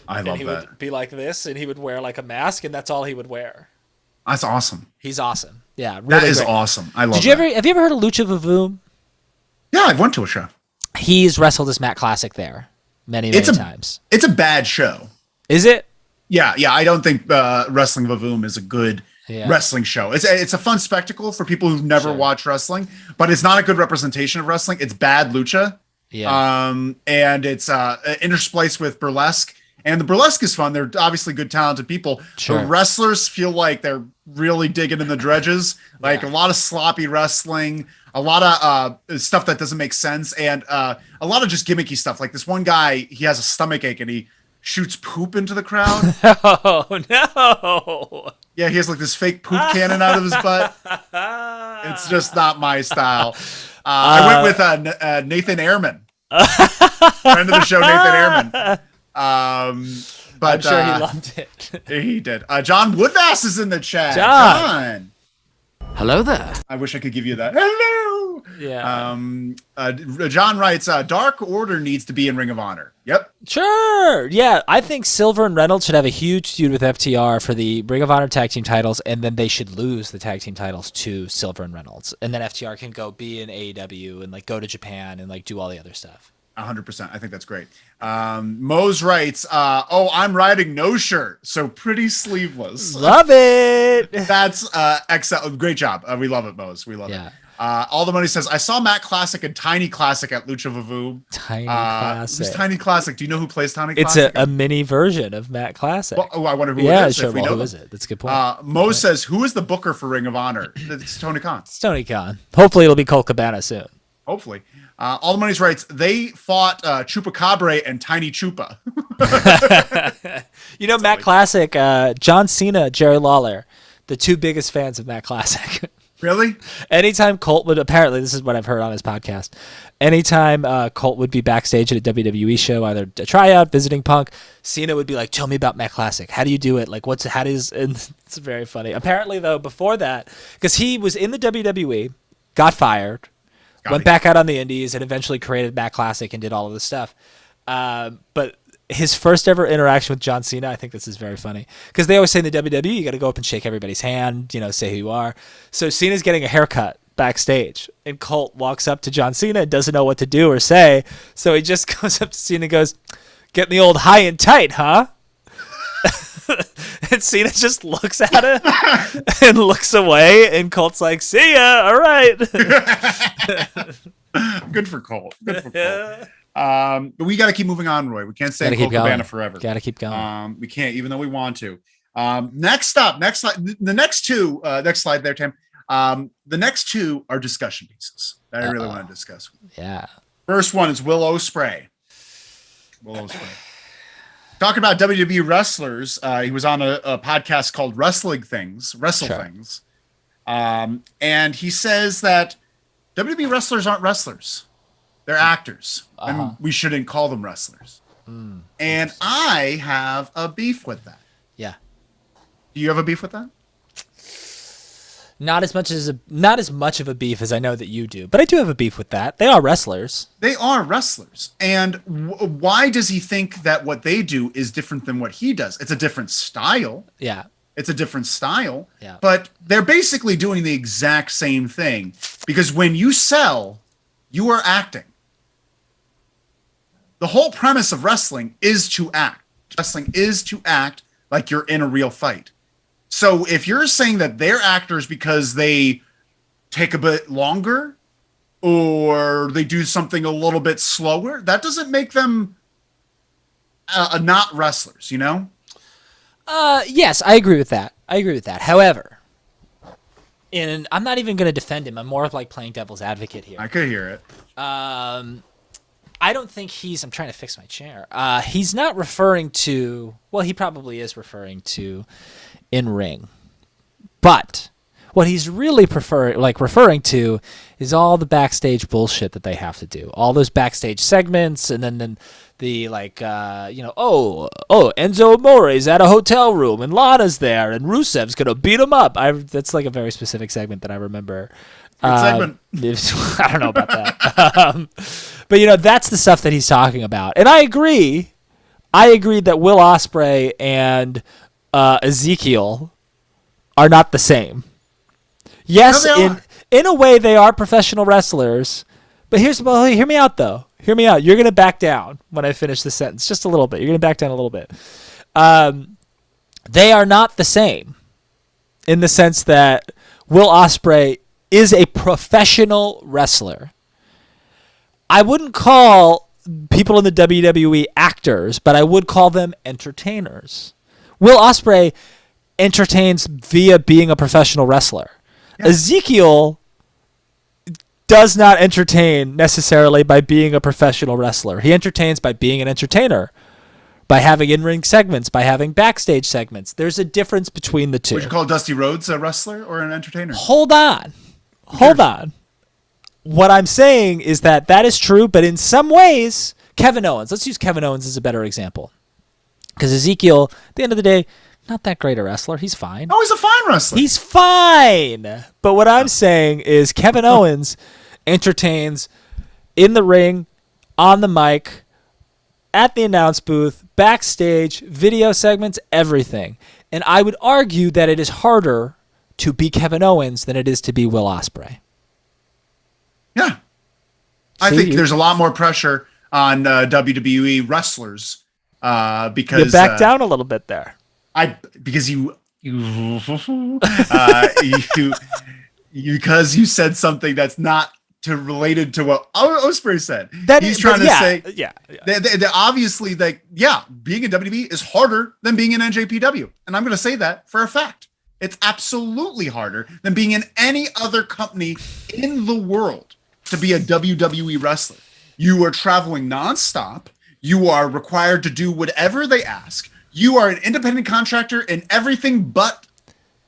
I love that. And he would be like this, and he would wear like a mask, and that's all he would wear. That's awesome. He's awesome. Yeah, really that is great. Awesome. I love that. Have you ever heard of Lucha Vavoom? Yeah, I've went to a show. He's wrestled as Matt Classic there many times. It's a bad show. Is it? Yeah. I don't think Wrestling Vavoom is a good wrestling show. It's a fun spectacle for people who've never watched wrestling, but it's not a good representation of wrestling. It's bad lucha. Yeah. And it's interspliced with burlesque. And the burlesque is fun. They're obviously good, talented people. Sure. The wrestlers feel like they're really digging in the dredges. Like a lot of sloppy wrestling, a lot of stuff that doesn't make sense, and a lot of just gimmicky stuff. Like this one guy, he has a stomach ache and he shoots poop into the crowd. Oh, no. Yeah, he has like this fake poop cannon out of his butt. It's just not my style. I went with Nathan Ehrman. Friend of the show, Nathan Ehrman. But I'm sure he loved it. He did. John Woodmass is in the chat. John. Hello there. I wish I could give you that. Hello. Yeah. John writes, Dark Order needs to be in Ring of Honor. Yep. Sure. Yeah. I think Silver and Reynolds should have a huge feud with FTR for the Ring of Honor tag team titles, and then they should lose the tag team titles to Silver and Reynolds. And then FTR can go be in AEW and like go to Japan and like do all the other stuff. 100%. I think that's great. Mose writes, I'm riding no shirt, so pretty sleeveless. Love it. That's excellent. Great job. We love it, Mose. We love it. All the Money says, I saw Matt Classic and Tiny Classic at Lucha Vavoom. Tiny Classic. Who's Tiny Classic? Do you know who plays Tiny It's Classic? a mini version of Matt Classic. Well, I wonder who it is. Sure. If we know who is it? That's a good point. Mose says, who is the booker for Ring of Honor? It's Tony Khan. It's Tony Khan. Hopefully it'll be Colt Cabana soon. Hopefully. All the Money's writes, they fought Chupacabra and Tiny Chupa. Matt Classic, John Cena, Jerry Lawler, the two biggest fans of Matt Classic. Really? Anytime Colt would, apparently this is what I've heard on his podcast, anytime Colt would be backstage at a WWE show, either a tryout, visiting Punk, Cena would be like, tell me about Matt Classic. How do you do it? Like, and it's very funny. Apparently, though, before that, because he was in the WWE, got fired, went back out on the indies, and eventually created Matt Classic and did all of this stuff. But his first ever interaction with John Cena, I think this is very funny, because they always say in the WWE, you got to go up and shake everybody's hand, say who you are. So Cena's getting a haircut backstage, and Colt walks up to John Cena and doesn't know what to do or say. So he just goes up to Cena and goes, getting the old high and tight, huh? And Cena just looks at him and looks away, and Colt's like, see ya, all right. Good for Colt. But we got to keep moving on, Roy. We can't stay in Colt Cabana forever. Got to keep going. We can't, even though we want to. Next slide, the next two, next slide there, Tim. The next two are discussion pieces that I really want to discuss. Yeah. First one is Willow Spray. Talking about WWE wrestlers, he was on a podcast called Wrestle Things. And he says that WWE wrestlers aren't wrestlers. They're actors. And we shouldn't call them wrestlers. And I have a beef with that. Yeah. Do you have a beef with that? Not as much of a beef as I know that you do, but I do have a beef with that. They are wrestlers. They are wrestlers. And why does he think that what they do is different than what he does? It's a different style. Yeah. It's a different style. Yeah. But they're basically doing the exact same thing, because when you sell, you are acting. The whole premise of wrestling is to act. Wrestling is to act like you're in a real fight. So if you're saying that they're actors because they take a bit longer or they do something a little bit slower, that doesn't make them not wrestlers, Yes, I agree with that. However, and I'm not even going to defend him. I'm more of like playing devil's advocate here. I could hear it. I don't think he's. I'm trying to fix my chair. He's not referring to. Well, he probably is referring to in ring, but what he's really referring to is all the backstage bullshit that they have to do. All those backstage segments, and then the Enzo Amore's at a hotel room and Lana's there and Rusev's gonna beat him up. That's like a very specific segment that I remember. Segment. I don't know about that. But that's the stuff that he's talking about. And I agree that Will Ospreay and Ezekiel are not the same. Yes, in a way they are professional wrestlers. But hear me out though. Hear me out. You're going to back down when I finish the sentence. Just a little bit. You're going to back down a little bit. They are not the same in the sense that Will Ospreay is a professional wrestler. I wouldn't call people in the WWE actors, but I would call them entertainers. Will Ospreay entertains via being a professional wrestler. Yeah. Ezekiel does not entertain necessarily by being a professional wrestler. He entertains by being an entertainer, by having in-ring segments, by having backstage segments. There's a difference between the two. Would you call Dusty Rhodes a wrestler or an entertainer? Hold on. What I'm saying is that is true, but in some ways, Kevin Owens. Let's use Kevin Owens as a better example. Because Ezekiel, at the end of the day, not that great a wrestler. He's fine. Oh, he's a fine wrestler. He's fine. But what I'm saying is Kevin Owens entertains in the ring, on the mic, at the announce booth, backstage, video segments, everything. And I would argue that it is harder to be Kevin Owens than it is to be Will Ospreay. Yeah. I think there's a lot more pressure on WWE wrestlers because you back down a little bit there. Because you said something that's not related to what Ospreay said. He's trying to say, obviously, being in WWE is harder than being in NJPW, and I'm going to say that for a fact. It's absolutely harder than being in any other company in the world to be a WWE wrestler. You are traveling nonstop. You are required to do whatever they ask. You are an independent contractor in everything but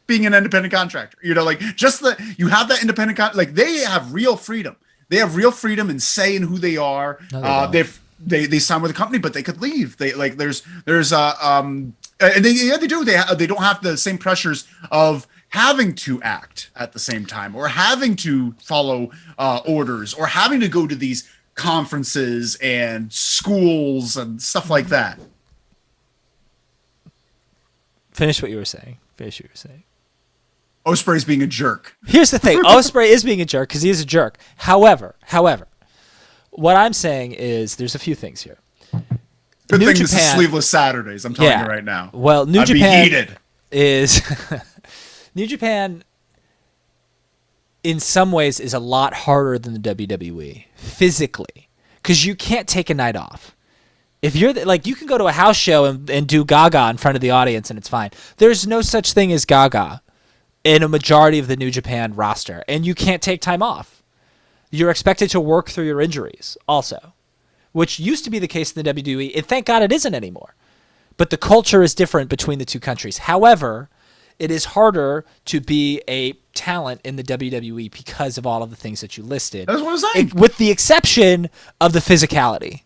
being an independent contractor. You have that independent they have real freedom. They have real freedom and say in who they are. No, they sign with a company, but they could leave. They they do. They don't have the same pressures of having to act at the same time or having to follow orders or having to go to these conferences and schools and stuff like that. Finish what you were saying. Ospreay's being a jerk. Here's the thing. Ospreay is being a jerk because he is a jerk. However, what I'm saying is there's a few things here. Good thing this is Sleeveless Saturdays. I'm telling you right now. Well, New Japan is New Japan in some ways is a lot harder than the WWE physically because you can't take a night off. If you're you can go to a house show and do Gaga in front of the audience and it's fine. There's no such thing as Gaga in a majority of the New Japan roster, and you can't take time off. You're expected to work through your injuries also, which used to be the case in the WWE, and thank God it isn't anymore. But the culture is different between the two countries. However, it is harder to be a talent in the WWE because of all of the things that you listed. That's what I'm saying. With the exception of the physicality.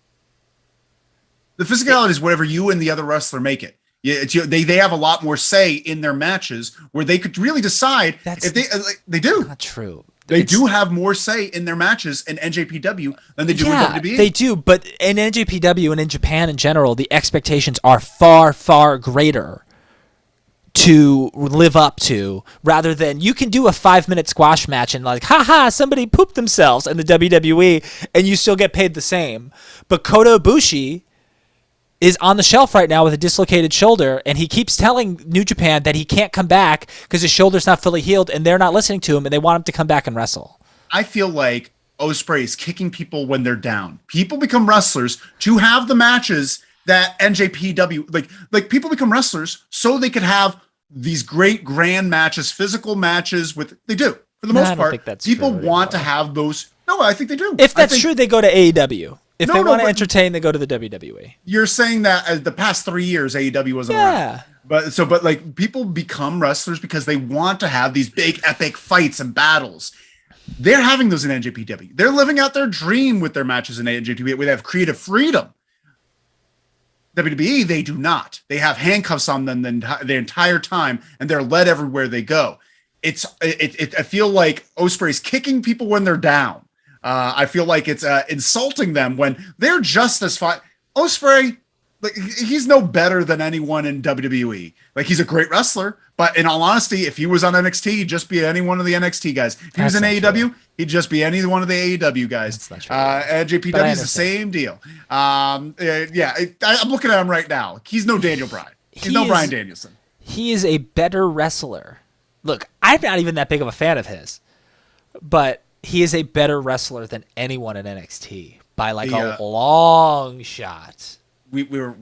The physicality is whatever you and the other wrestler make it. They have a lot more say in their matches where they could really decide if they do. Not true. They do have more say in their matches in NJPW than they do in WWE. They do, but in NJPW and in Japan in general, the expectations are far, far greater to live up to, rather than you can do a 5-minute squash match and somebody pooped themselves in the WWE and you still get paid the same. But Kota Ibushi is on the shelf right now with a dislocated shoulder, and he keeps telling New Japan that he can't come back because his shoulder's not fully healed, and they're not listening to him, and they want him to come back and wrestle. I feel like Ospreay is kicking people when they're down. People become wrestlers to have the matches that NJPW, like people become wrestlers so they could have these great grand matches, physical matches they do. For the most part, people want to have those. No, I think they do. If that's true, they go to AEW. If they want to entertain, they go to the WWE. You're saying that the past 3 years, AEW wasn't around. But like people become wrestlers because they want to have these big epic fights and battles. They're having those in NJPW. They're living out their dream with their matches in NJPW. They have creative freedom. WWE, they do not. They have handcuffs on them the entire time, and they're led everywhere they go. I feel like Ospreay's kicking people when they're down. I feel like it's insulting them when they're just as fine. Ospreay, like, he's no better than anyone in WWE. Like, he's a great wrestler, but in all honesty, if he was on NXT, he'd just be any one of the NXT guys. If he was in AEW, he'd just be any one of the AEW guys. JPW is the same deal. I'm looking at him right now. He's no Daniel Bryan. He's no Bryan Danielson. He is a better wrestler. Look, I'm not even that big of a fan of his, but he is a better wrestler than anyone in NXT by like a long shot. We'll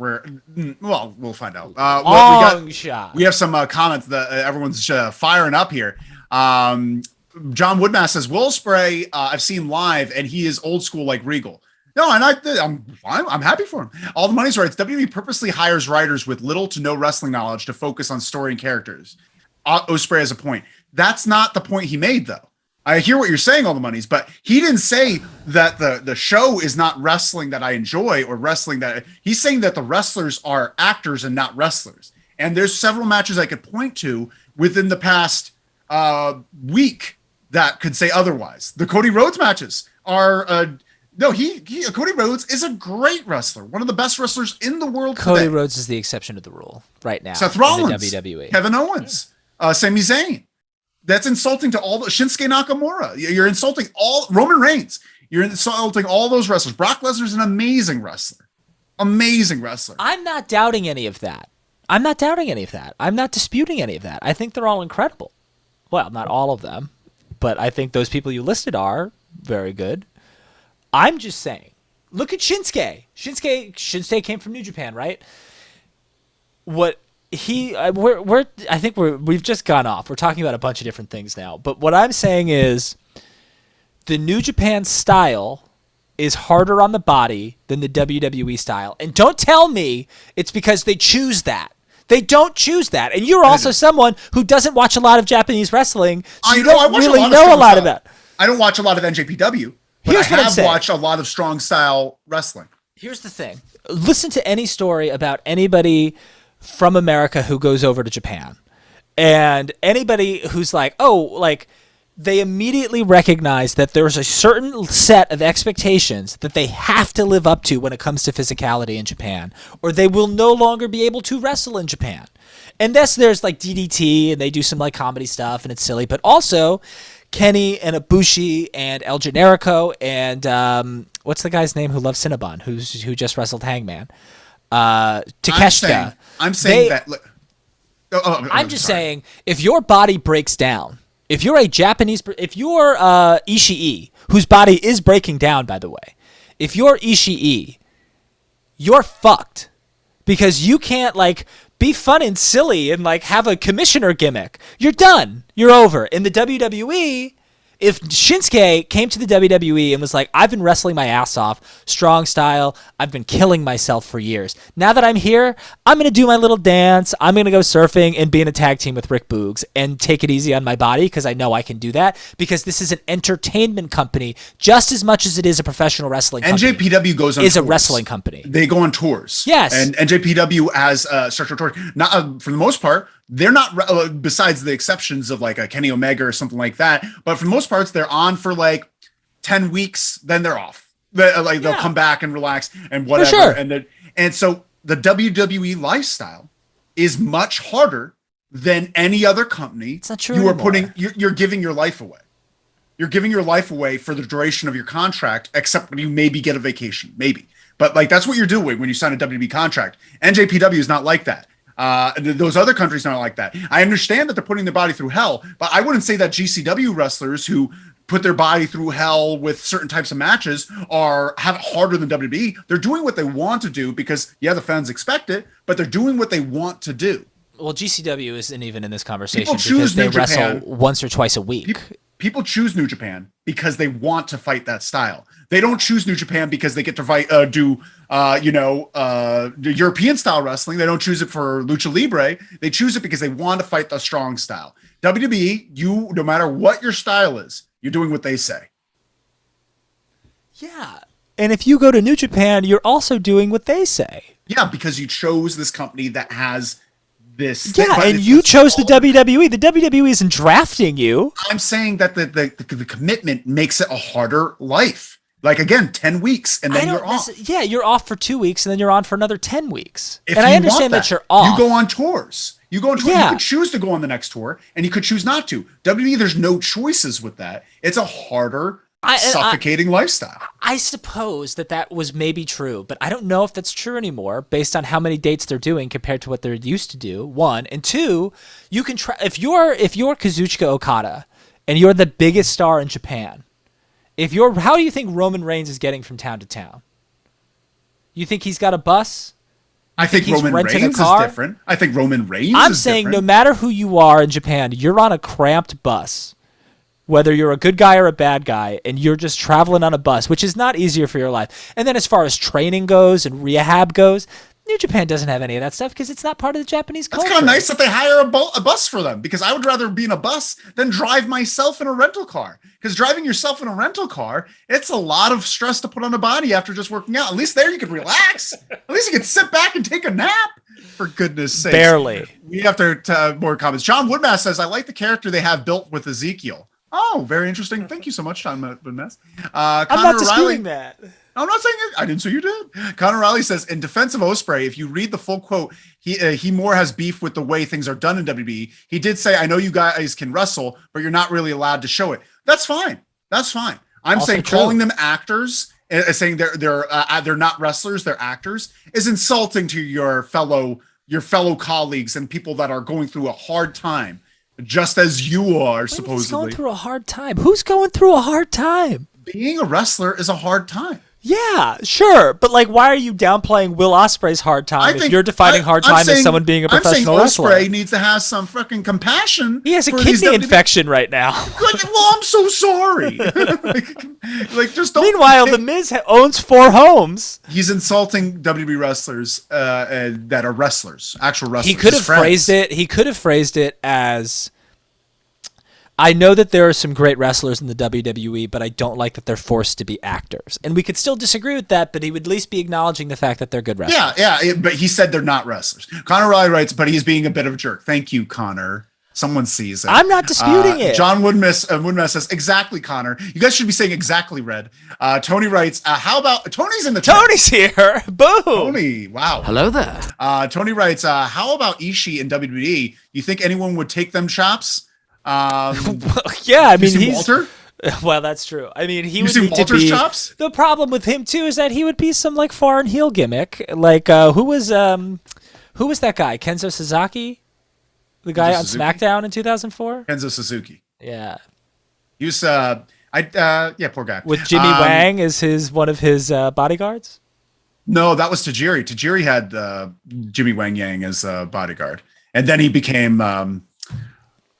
find out. Long shot. We have some comments that everyone's firing up here. John Woodmass says, Willow Spray, I've seen live, and he is old school like Regal. No, and I'm happy for him. All the money's right. WWE purposely hires writers with little to no wrestling knowledge to focus on story and characters. Ospreay has a point. That's not the point he made, though. I hear what you're saying, all the monies, but he didn't say that the show is not wrestling that I enjoy or wrestling that he's saying that the wrestlers are actors and not wrestlers. And there's several matches I could point to within the past week that could say otherwise. The Cody Rhodes matches are Cody Rhodes is a great wrestler, one of the best wrestlers in the world. Cody Rhodes is the exception to the rule right now. Seth Rollins, in the WWE. Kevin Owens, Sami Zayn. That's insulting to all the Shinsuke Nakamura. You're insulting all Roman Reigns. You're insulting all those wrestlers. Brock Lesnar's an amazing wrestler. Amazing wrestler. I'm not doubting any of that. I'm not disputing any of that. I think they're all incredible. Well, not all of them, but I think those people you listed are very good. I'm just saying, look at Shinsuke. Shinsuke came from New Japan, right? We've just gone off. We're talking about a bunch of different things now. But what I'm saying is the New Japan style is harder on the body than the WWE style. And don't tell me it's because they choose that. They don't choose that. And you're also someone who doesn't watch a lot of Japanese wrestling, so you don't really know a lot of that. I don't watch a lot of NJPW, but I have watched a lot of strong style wrestling. Here's the thing. Listen to any story about anybody from America who goes over to Japan, and anybody who's like, they immediately recognize that there's a certain set of expectations that they have to live up to when it comes to physicality in Japan, or they will no longer be able to wrestle in Japan. And there's like DDT, and they do some like comedy stuff, and it's silly, but also Kenny and Ibushi and El Generico and what's the guy's name who loves Cinnabon, who just wrestled Hangman? Takeshita. I'm saying that. I'm just saying, if your body breaks down, if you're Ishii, whose body is breaking down, by the way, if you're Ishii, you're fucked, because you can't like be fun and silly and like have a commissioner gimmick. You're done. You're over. In the WWE, if Shinsuke came to the WWE and was like, I've been wrestling my ass off, strong style, I've been killing myself for years. Now that I'm here, I'm going to do my little dance, I'm going to go surfing and be in a tag team with Rick Boogs and take it easy on my body because I know I can do that, because this is an entertainment company just as much as it is a professional wrestling company. NJPW goes on tours. A wrestling company. They go on tours. Yes. And NJPW has structured tours. Not, for the most part, they're not, besides the exceptions of like a Kenny Omega or something like that, but for the most part, they're on for like 10 weeks, then they're off. They'll come back and relax and whatever. For sure. And so the WWE lifestyle is much harder than any other company. It's not true. You're giving your life away. You're giving your life away for the duration of your contract, except when you maybe get a vacation, maybe. But like that's what you're doing when you sign a WWE contract. NJPW is not like that. Those other countries aren't like that. I understand that they're putting their body through hell, but I wouldn't say that GCW wrestlers who put their body through hell with certain types of matches have it harder than WWE. They're doing what they want to do because, the fans expect it, but they're doing what they want to do. Well, GCW isn't even in this conversation because they wrestle once or twice a week. People choose New Japan because they want to fight that style. They don't choose New Japan because they get to do European style wrestling. They don't choose it for lucha libre. They choose it because they want to fight the strong style. WWE, no matter what your style is, you're doing what they say. Yeah. And if you go to New Japan, you're also doing what they say. Yeah, because you chose this company that has this. Yeah, and you chose the WWE. The WWE isn't drafting you. I'm saying that the commitment makes it a harder life. Like, again, 10 weeks, and then you're off. Yeah, you're off for 2 weeks, and then you're on for another 10 weeks. And I understand that you're off. You go on tours. You could choose to go on the next tour, and you could choose not to. WWE, there's no choices with that. It's a harder, suffocating lifestyle. I suppose that was maybe true, but I don't know if that's true anymore based on how many dates they're doing compared to what they're used to do. One, and two, you can try if you're Kazuchika Okada and you're the biggest star in Japan. How do you think Roman Reigns is getting from town to town? You think he's got a bus? I think Roman Reigns is different. I think Roman Reigns I'm saying no matter who you are in Japan, you're on a cramped bus. Whether you're a good guy or a bad guy, and you're just traveling on a bus, which is not easier for your life. And then as far as training goes and rehab goes, New Japan doesn't have any of that stuff because it's not part of the Japanese culture. It's kind of nice that they hire a bus for them, because I would rather be in a bus than drive myself in a rental car. Because driving yourself in a rental car, it's a lot of stress to put on the body after just working out. At least there you can relax. At least you can sit back and take a nap. For goodness sake. Barely. We have to more comments. John Woodmass says, I like the character they have built with Ezekiel. Oh, very interesting. Thank you so much, John Woodmass. I'm not disputing that. I'm not saying it. I didn't say you did. Connor Riley says, in defense of Ospreay, if you read the full quote, he more has beef with the way things are done in WWE. He did say, I know you guys can wrestle, but you're not really allowed to show it. That's fine. That's fine. I'm also saying calling them actors, saying they're not wrestlers, they're actors, is insulting to your fellow colleagues and people that are going through a hard time, just as you are, supposedly. Who's going through a hard time? Who's going through a hard time? Being a wrestler is a hard time. Yeah, sure. But, why are you downplaying Will Ospreay's hard time if you're defining hard time as someone being a professional wrestler? Ospreay needs to have some fucking compassion. He has a kidney infection right now. Well, I'm so sorry. Just don't. Meanwhile, The Miz owns 4 homes. He's insulting WWE wrestlers that are wrestlers, actual wrestlers. He could have phrased it as, I know that there are some great wrestlers in the WWE, but I don't like that they're forced to be actors. And we could still disagree with that, but he would at least be acknowledging the fact that they're good wrestlers. Yeah, but he said they're not wrestlers. Connor Riley writes, but he's being a bit of a jerk. Thank you, Connor. Someone sees it. I'm not disputing it. John Woodmass says, exactly, Connor. You guys should be saying exactly, Red. Tony writes, how about, Tony's in the chat. Tony's here. Boom. Tony, wow. Hello there. Tony writes, how about Ishii and WWE? You think anyone would take them chops? Yeah, I mean, he's Walter. Well, that's true. I mean, he would need Walter's to be. Chops? The problem with him too is that he would be some foreign heel gimmick. Who was that guy? Kenzo Suzuki, the guy on SmackDown in 2004. Kenzo Suzuki. Yeah. He was. Poor guy. With Jimmy Wang as one of his bodyguards. No, that was Tajiri. Tajiri had Jimmy Wang Yang as a bodyguard, and then he became.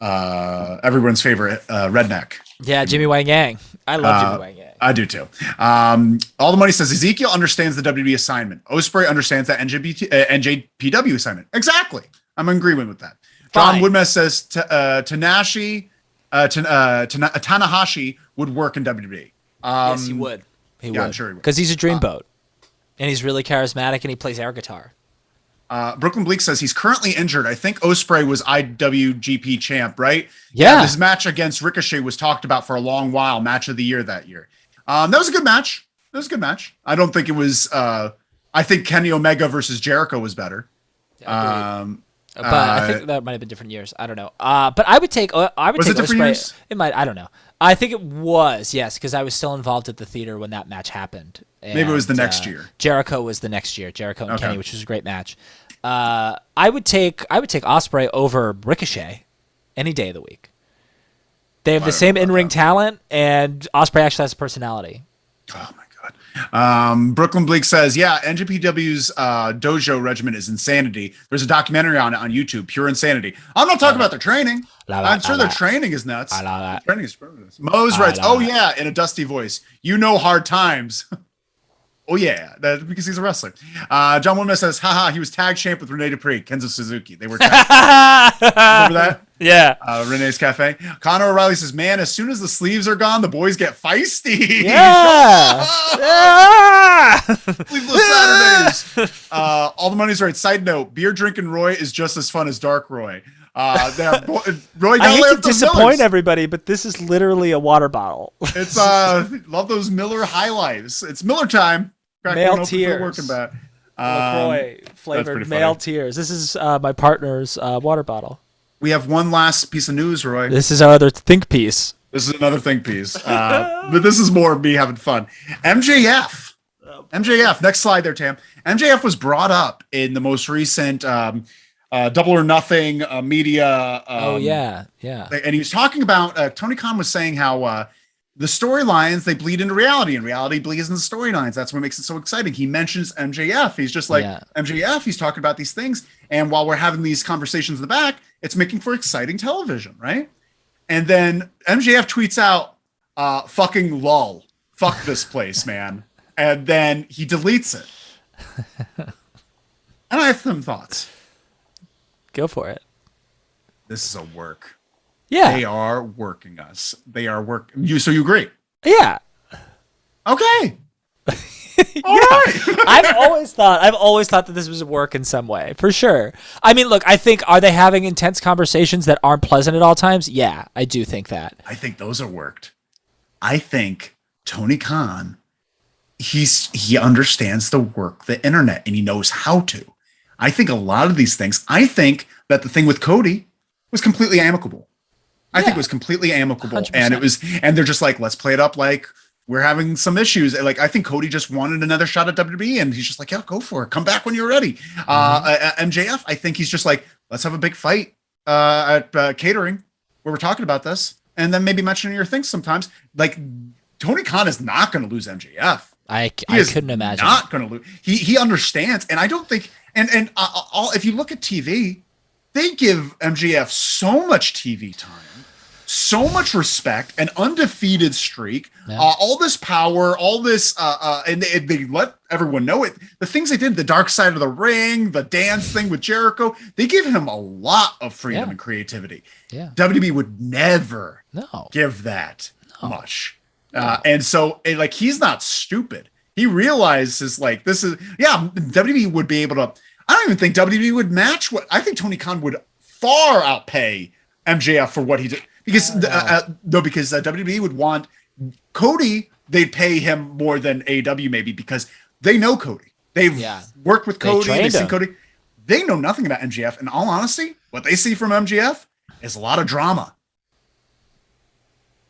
Everyone's favorite redneck. Yeah, Jimmy Wang Yang. I love Jimmy Wang Yang. I do too. All the money says Ezekiel understands the WWE assignment. Ospreay understands that NJPW assignment. Exactly. I'm in agreement with that. John Woodmass says Tanahashi would work in WWE. Yes, he would. He would. I'm sure he would. Because he's a dreamboat. And he's really charismatic and he plays air guitar. Brooklyn Bleak says he's currently injured. I think Ospreay was IWGP champ, right? Yeah. His match against Ricochet was talked about for a long while. Match of the year that year. That was a good match. I don't think it was. I think Kenny Omega versus Jericho was better. But I think that might have been different years. I don't know. But I would take. Was it different years? It might. I don't know. I think it was, yes, because I was still involved at the theater when that match happened. And, maybe it was the next year. Jericho was the next year. Jericho and Kenny, which was a great match. I would take Ospreay over Ricochet any day of the week. They have the same in-ring talent, and Ospreay actually has a personality. Oh my god! Brooklyn Bleak says, yeah, NJPW's dojo regimen is insanity. There's a documentary on it on YouTube, Pure Insanity. I'm not talking about their training. I'm sure their training is nuts. Training is Mose writes, oh yeah, in a dusty voice. You know hard times. Oh yeah, that's because he's a wrestler. John Woodman says, haha, he was tag champ with Rene Dupree, Kenzo Suzuki. They were tag. Remember that? Yeah. Renee's Cafe. Connor O'Reilly says, man, as soon as the sleeves are gone, the boys get feisty. Yeah. Sleeveless Saturdays. All the money's right. Side note, beer drinking Roy is just as fun as Dark Roy. Roy, I hate to disappoint everybody, but this is literally a water bottle. It's love those Miller High Lives. It's Miller time. Male tears. Working back. LaCroix flavored male tears. This is my partner's water bottle. We have one last piece of news, Roy. This is our other think piece. This is another think piece. But this is more me having fun. MJF. MJF. Next slide there, Tam. MJF was brought up in the most recent Double or Nothing media. Yeah. And he was talking about, Tony Khan was saying how the storylines, they bleed into reality, and reality bleeds into storylines. That's what makes it so exciting. He mentions MJF. He's just like, MJF, he's talking about these things. And while we're having these conversations in the back, it's making for exciting television, right? And then MJF tweets out, fucking lol. Fuck this place, man. And then he deletes it. And I have some thoughts. Go for it. This is a work. Yeah. They are working us. They are so you agree? Yeah. Okay. All yeah. right. I've always thought that this was a work in some way, for sure. I mean, look, I think, are they having intense conversations that aren't pleasant at all times? Yeah, I do think that. I think those are worked. I think Tony Khan, he understands the internet, and he knows how to. I think a lot of these things, I think that the thing with Cody was completely amicable. I think it was completely amicable. 100%. And they're just like, let's play it up like we're having some issues. Like, I think Cody just wanted another shot at WWE, and he's just like, yeah, go for it. Come back when you're ready. MJF, I think he's just like, let's have a big fight at catering where we're talking about this. And then maybe mentioning your things sometimes. Like, Tony Khan is not going to lose MJF. I couldn't imagine. Not going to lose. He understands. And I don't think, if you look at TV, they give MJF so much TV time, so much respect, an undefeated streak, all this power, all this, and they let everyone know it. The things they did, the dark side of the ring, the dance thing with Jericho, they give him a lot of freedom and creativity. Yeah. WWE would never give that much. And so, like, he's not stupid. He realizes, like, this is, WWE would be able to, I don't even think WWE would match what, I think Tony Khan would far outpay MJF for what he did. Because WWE would want Cody, they'd pay him more than AEW maybe, because they know Cody. They've worked with Cody. They've seen Cody. They know nothing about MJF. In all honesty, what they see from MJF is a lot of drama.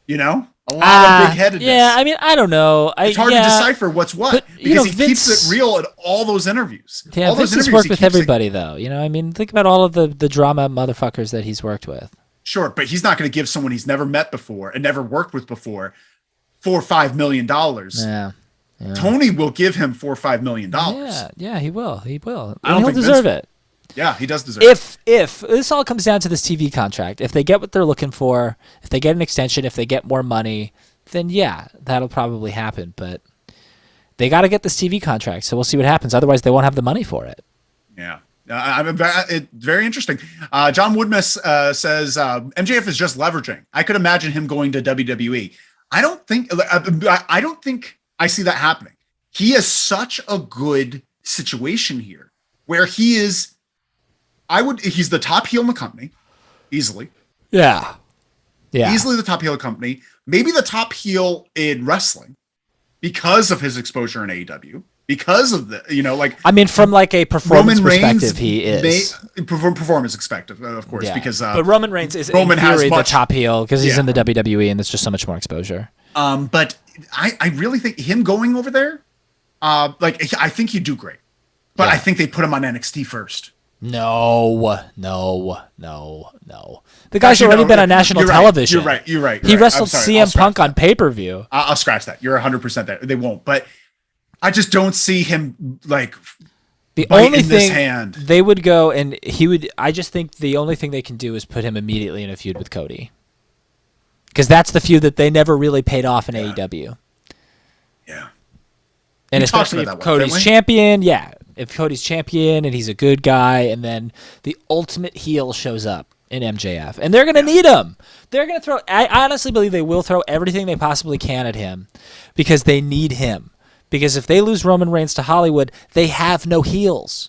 You know? A lot of big-headedness. Yeah, I mean, I don't know. It's hard to decipher what's what, but, because he keeps it real in all those interviews. Yeah, all Vince has worked with everybody, though. You know, I mean, think about all of the drama motherfuckers that he's worked with. Sure, but he's not going to give someone he's never met before and never worked with before $4 or $5 million. Yeah. Tony will give him $4 or $5 million. Yeah, he will. I don't think he'll deserve it. Yeah, he does deserve it. If this all comes down to this TV contract, if they get what they're looking for, if they get an extension, if they get more money, then that'll probably happen. But they got to get this TV contract, so we'll see what happens. Otherwise, they won't have the money for it. Yeah. Very interesting. John Woodmiss says MJF is just leveraging. I could imagine him going to WWE. I don't think I see that happening. He has such a good situation here where he is. He's the top heel in the company, easily. Yeah. Easily the top heel of the company. Maybe the top heel in wrestling because of his exposure in AEW. Because of from like a performance perspective, he is performance perspective, of course. Yeah. Because but Roman Reigns is in theory the top heel because he's in the WWE and there's just so much more exposure. But I really think him going over there, I think he'd do great. But I think they put him on NXT first. No. The guy's already been on national television. You're right. He wrestled CM Punk on pay-per-view. I'll scratch that. You're 100% there. They won't. But I just don't see him like the only this thing hand. they would go and he would. I just think the only thing they can do is put him immediately in a feud with Cody, because that's the feud that they never really paid off in AEW. Yeah, and especially if Cody's champion. Yeah, if Cody's champion and he's a good guy, and then the ultimate heel shows up in MJF, and they're gonna need him. They're gonna throw. I honestly believe they will throw everything they possibly can at him, because they need him. Because if they lose Roman Reigns to Hollywood, they have no heels.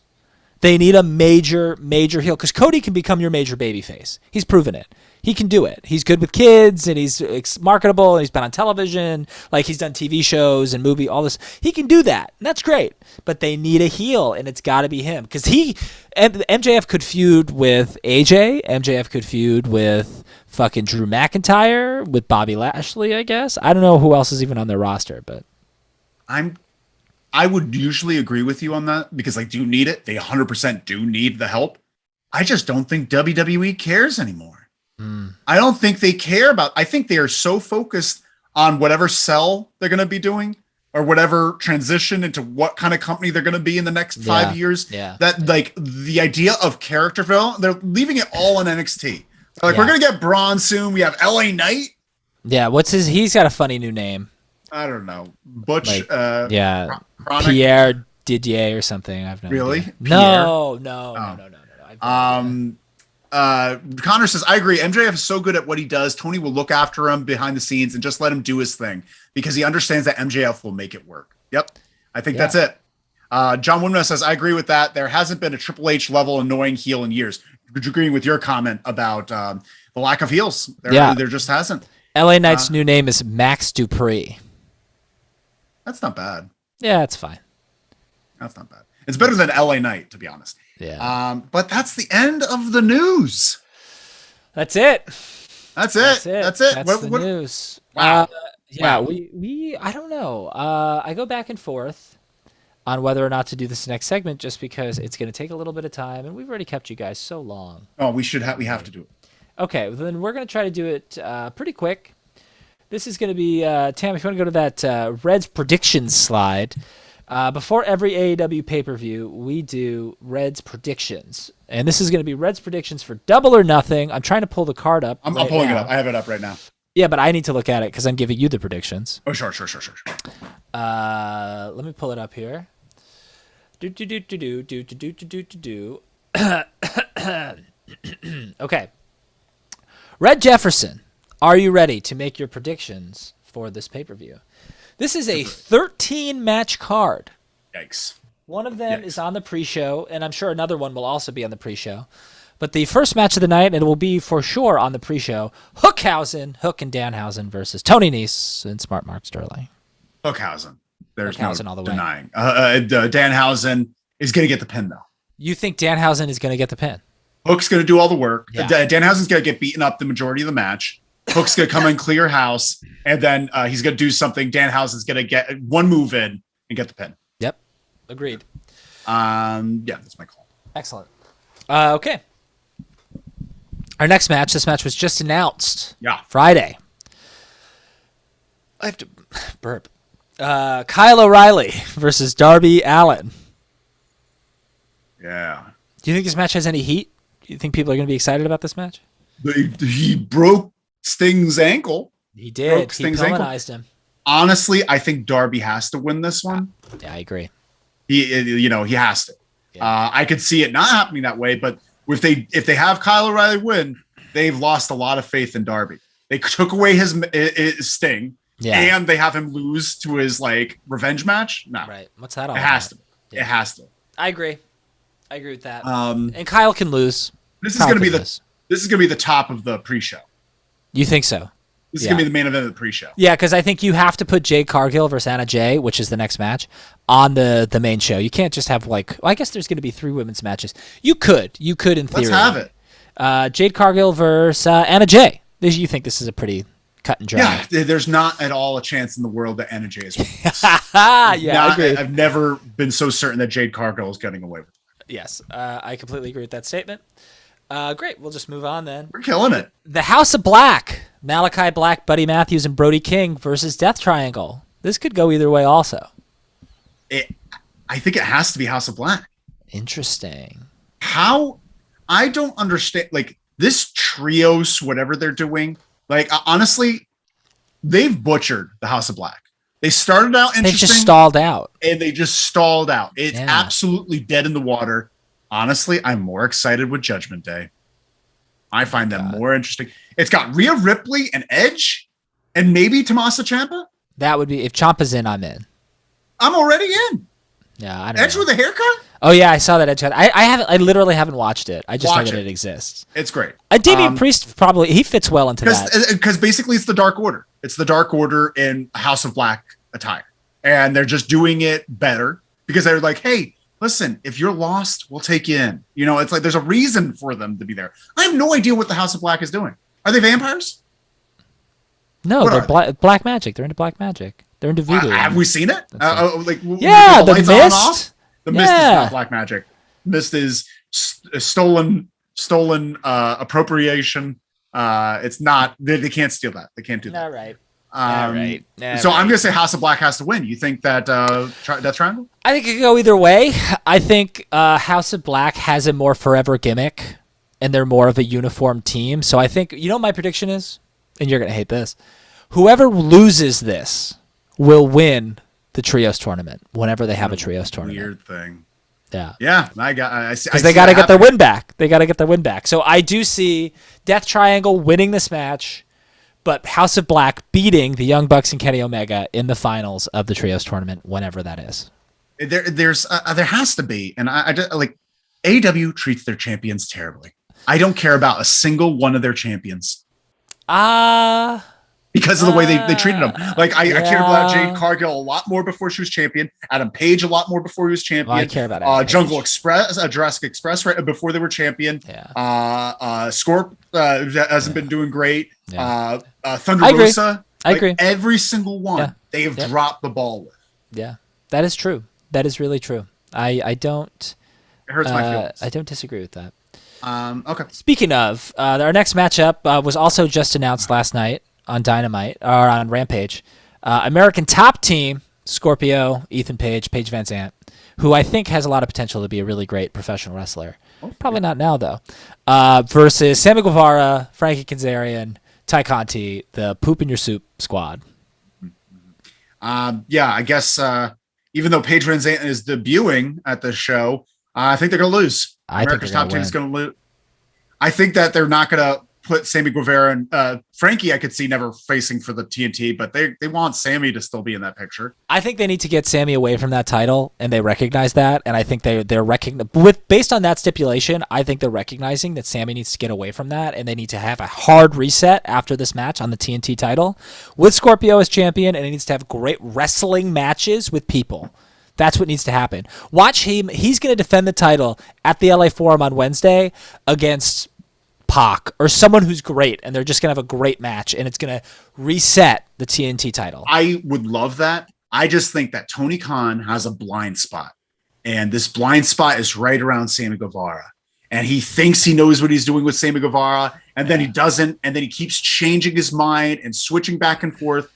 They need a major, major heel. Because Cody can become your major babyface. He's proven it. He can do it. He's good with kids, and he's marketable, and he's been on television. Like, he's done TV shows and movie, all this. He can do that, and that's great. But they need a heel, and it's got to be him. Because MJF could feud with AJ. MJF could feud with fucking Drew McIntyre, with Bobby Lashley, I guess. I don't know who else is even on their roster, but... I would usually agree with you on that, because like, do you need it? They 100% do need the help. I just don't think WWE cares anymore. I don't think they care about. I think they are so focused on whatever sell they're going to be doing, or whatever transition into what kind of company they're going to be in the next 5 years. Yeah. That like the idea of character development, they're leaving it all on NXT. Like, we're going to get Braun soon. We have LA Knight. Yeah. He's got a funny new name. I don't know. Butch. Chronic? Chronic? Pierre Didier or something. I've no Really? idea. Pierre? No. Connor says, I agree. MJF is so good at what he does. Tony will look after him behind the scenes and just let him do his thing, because he understands that MJF will make it work. Yep. I think that's it. John Wimness says, I agree with that. There hasn't been a Triple H level annoying heel in years. Agreeing with your comment about the lack of heels. There just hasn't. LA Knight's new name is Max Dupree. That's not bad. Yeah, it's fine. That's not bad. It's better than LA Knight, to be honest. Yeah. But that's the end of the news. That's it. That's it. That's the news. Wow. We I don't know. I go back and forth on whether or not to do this next segment, just because it's going to take a little bit of time, and we've already kept you guys so long. Oh, we have to do it. Okay, well, then we're going to try to do it pretty quick. This is going to be, Tam, if you want to go to that Reds predictions slide, before every AEW pay-per-view, we do Reds predictions. And this is going to be Reds predictions for Double or Nothing. I'm trying to pull the card up. I'm pulling it up. I have it up right now. Yeah, but I need to look at it because I'm giving you the predictions. Oh, sure. Let me pull it up here. Okay. Red Jefferson, are you ready to make your predictions for this pay-per-view? This is a 13-match card. Yikes. One of them is on the pre-show, and I'm sure another one will also be on the pre-show. But the first match of the night, and it will be for sure on the pre-show, Hook and Danhausen versus Tony Nese and Smart Mark Sterling. Hookhausen. There's Hookhausen no all the way. denying. Danhausen is going to get the pin, though. You think Danhausen is going to get the pin? Hook's going to do all the work. Yeah. Danhausen's going to get beaten up the majority of the match. Hook's going to come and clear house, and then he's going to do something. Danhausen's going to get one move in and get the pin. Yep. Agreed. That's my call. Excellent. Okay. Our next match, this match was just announced. Yeah. Friday. I have to burp. Kyle O'Reilly versus Darby Allin. Yeah. Do you think this match has any heat? Do you think people are going to be excited about this match? He broke Sting's ankle. He did. He penalized him. Honestly, I think Darby has to win this one. Yeah, I agree. He has to. Yeah. I could see it not happening that way, but if they have Kyle O'Reilly win, they've lost a lot of faith in Darby. They took away his Sting, and they have him lose to his revenge match. No, right? What's that all? It has to. Yeah. It has to. I agree with that. And Kyle can lose. This is going to be the top of the pre-show. You think so? This is going to be the main event of the pre-show. Yeah, because I think you have to put Jade Cargill versus Anna Jay, which is the next match, on the main show. You can't just have I guess there's going to be 3 women's matches. You could in theory. Let's have it. Jade Cargill versus Anna Jay. You think this is a pretty cut and dry? Yeah, there's not at all a chance in the world that Anna Jay is winning this. I agree. I've never been so certain that Jade Cargill is getting away with it. Yes, I completely agree with that statement. Great, we'll just move on then. We're killing it. The House of Black, Malachi Black, Buddy Matthews, and Brody King versus Death Triangle. This could go either way also. I think it has to be House of Black. Interesting. How? I don't understand. Like this trios, whatever they're doing. Like honestly, they've butchered the House of Black. They started out interesting. They just stalled out. And they just stalled out. It's absolutely dead in the water. Honestly, I'm more excited with Judgment Day. I find them more interesting. It's got Rhea Ripley and Edge and maybe Tommaso Ciampa. That would be, if Ciampa's in, I'm in. I'm already in. Yeah, I don't know. Edge with a haircut? Oh yeah, I saw that Edge cut. I literally haven't watched it. I just know that it exists. It's great. Damian Priest probably, he fits well into that. Because basically it's the Dark Order. It's the Dark Order in House of Black attire. And they're just doing it better because they're like, hey, listen, if you're lost, we'll take you in. You know, it's like there's a reason for them to be there. I have no idea what the House of Black is doing. Are they vampires? No, they're black magic. They're into black magic. They're into voodoo. Have we seen it? The Mist. The Mist is not black magic. Mist is stolen appropriation. It's not. They can't steal that. They can't do that. All right. So I'm gonna say House of Black has to win. You think that Death Triangle? I think it could go either way. I think House of Black has a more forever gimmick, and they're more of a uniform team. So I think, you know what my prediction is, and you're gonna hate this. Whoever loses this will win the trios tournament whenever they have a trios tournament. Weird thing. Yeah. Yeah, I see. Because they got to get their win back. They got to get their win back. So I do see Death Triangle winning this match, but House of Black beating the Young Bucks and Kenny Omega in the finals of the trios tournament, whenever that is. There has to be, and I just, like, AEW treats their champions terribly. I don't care about a single one of their champions. Because of the way they treated them. Like, I cared about Jade Cargill a lot more before she was champion. Adam Page a lot more before he was champion. Well, I care about Adam Jungle Express, Jurassic Express right before they were champion. Yeah. Scorp hasn't been doing great. Yeah. Thunder Rosa. I agree. Every single one they have dropped the ball with. Yeah, that is true. That is really true. I don't. It hurts my feelings. I don't disagree with that. Okay. Speaking of, our next matchup was also just announced last night on Dynamite, or on Rampage. American Top Team, Scorpio, Ethan Page, Paige Van Zant, who I think has a lot of potential to be a really great professional wrestler. Probably not now, though. Versus Sammy Guevara, Frankie Kazarian, Ty Conti, the Poop in Your Soup squad. I guess even though Paige Van Zant is debuting at the show, I think they're going to lose. America's Top Team is going to lose. I think that they're not going to put Sammy Guevara and Frankie. I could see never facing for the TNT, but they want Sammy to still be in that picture. I think they need to get Sammy away from that title, and they recognize that. And I think they're based on that stipulation. I think they're recognizing that Sammy needs to get away from that, and they need to have a hard reset after this match on the TNT title with Scorpio as champion, and he needs to have great wrestling matches with people. That's what needs to happen. Watch him. He's going to defend the title at the LA Forum on Wednesday against Pac or someone who's great, and they're just gonna have a great match, and it's gonna reset the TNT title. I would love that. I just think that Tony Khan has a blind spot, and this blind spot is right around Sammy Guevara, and he thinks he knows what he's doing with Sammy Guevara, and then he doesn't, and then he keeps changing his mind and switching back and forth.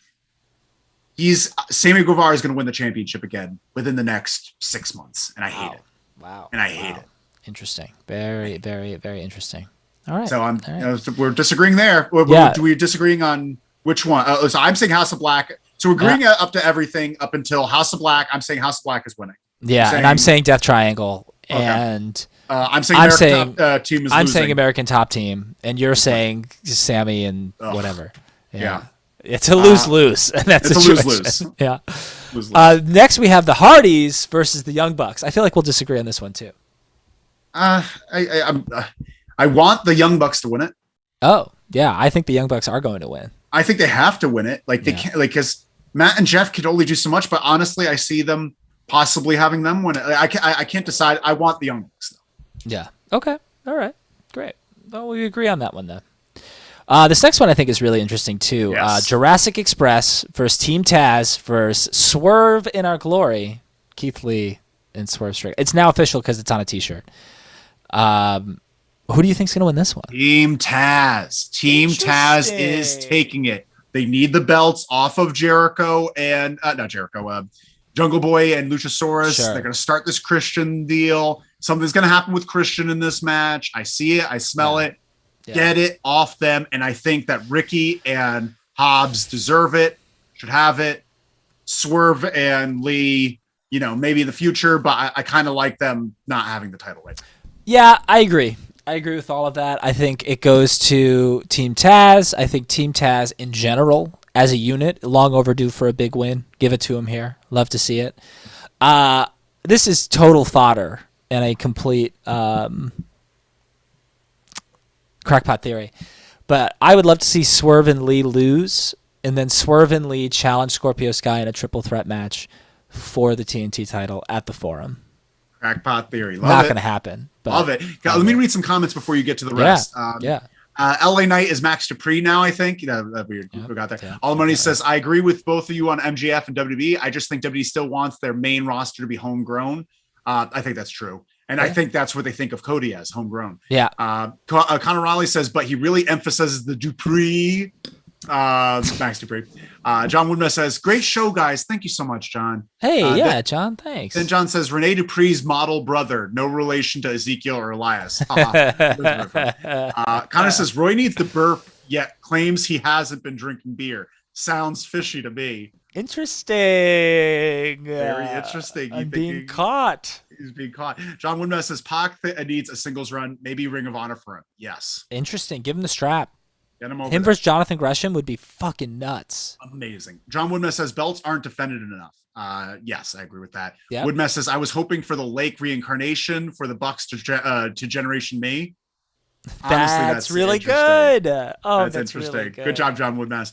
Sammy Guevara is going to win the championship again within the next 6 months, and I hate it. Wow. And I hate it. Interesting. Very, very, very interesting. All right. So we're disagreeing there. Do we disagreeing on which one? So I'm saying House of Black. So we're agreeing up to everything up until House of Black. I'm saying House of Black is winning. Yeah, and I'm saying Death Triangle. Okay. And I'm saying American Top Team is losing. I'm saying American Top Team, and you're saying Sammy and whatever. Yeah. It's a lose-lose. And that's it's a lose-lose. Yeah. Lose-lose. Next, we have the Hardys versus the Young Bucks. I feel like we'll disagree on this one, too. I want the Young Bucks to win it. Oh, yeah. I think the Young Bucks are going to win. I think they have to win it. Like they can't, like, because Matt and Jeff could only do so much, but honestly, I see them possibly having them win it. I can't decide. I want the Young Bucks though. Yeah. Okay. All right. Great. Well, we agree on that one then. This next one I think is really interesting too. Yes. Jurassic Express versus Team Taz versus Swerve in Our Glory. Keith Lee and Swerve Strickland. It's now official because it's on a T-shirt. Who do you think's going to win this one? Team Taz. Team Taz is taking it. They need the belts off of Jericho and not Jericho. Jungle Boy and Luchasaurus. Sure. They're going to start this Christian deal. Something's going to happen with Christian in this match. I see it. I smell it. Yeah. Get it off them. And I think that Ricky and Hobbs deserve it, should have it. Swerve and Lee, maybe in the future, but I kind of like them not having the title right. Yeah, I agree. I agree with all of that. I think it goes to Team Taz. I think Team Taz in general, as a unit, long overdue for a big win. Give it to him here. Love to see it. This is total fodder and a complete crackpot theory. But I would love to see Swerve and Lee lose, and then Swerve and Lee challenge Scorpio Sky in a triple threat match for the TNT title at the Forum. Crackpot theory. Not going to happen. But love it. Let me read some comments before you get to the rest. LA Knight is Max Dupree now, I think. That's weird. Who got there? All the Money says, I agree with both of you on MJF and WWE. I just think WWE still wants their main roster to be homegrown. I think that's true. And I think that's what they think of Cody as, homegrown. Yeah. Connor Raleigh says, but he really emphasizes the Dupree. Max Dupree. John Woodman says, great show, guys. Thank you so much, John. Hey, John, thanks. Then John says, Rene Dupree's model brother, no relation to Ezekiel or Elias. Connor says, Roy needs the burp, yet claims he hasn't been drinking beer. Sounds fishy to me. Interesting. Very interesting. I'm being caught. He's being caught. John Woodman says, Pac needs a singles run, maybe Ring of Honor for him. Yes. Interesting. Give him the strap. Get him over him versus Jonathan Gresham would be fucking nuts. Amazing. John Woodman says belts aren't defended enough. Yes, I agree with that. Yep. Woodman says I was hoping for the Lake reincarnation for the Bucks to Generation Me. Honestly, that's really good. Oh, that's interesting. Really good. Good job, John Woodman.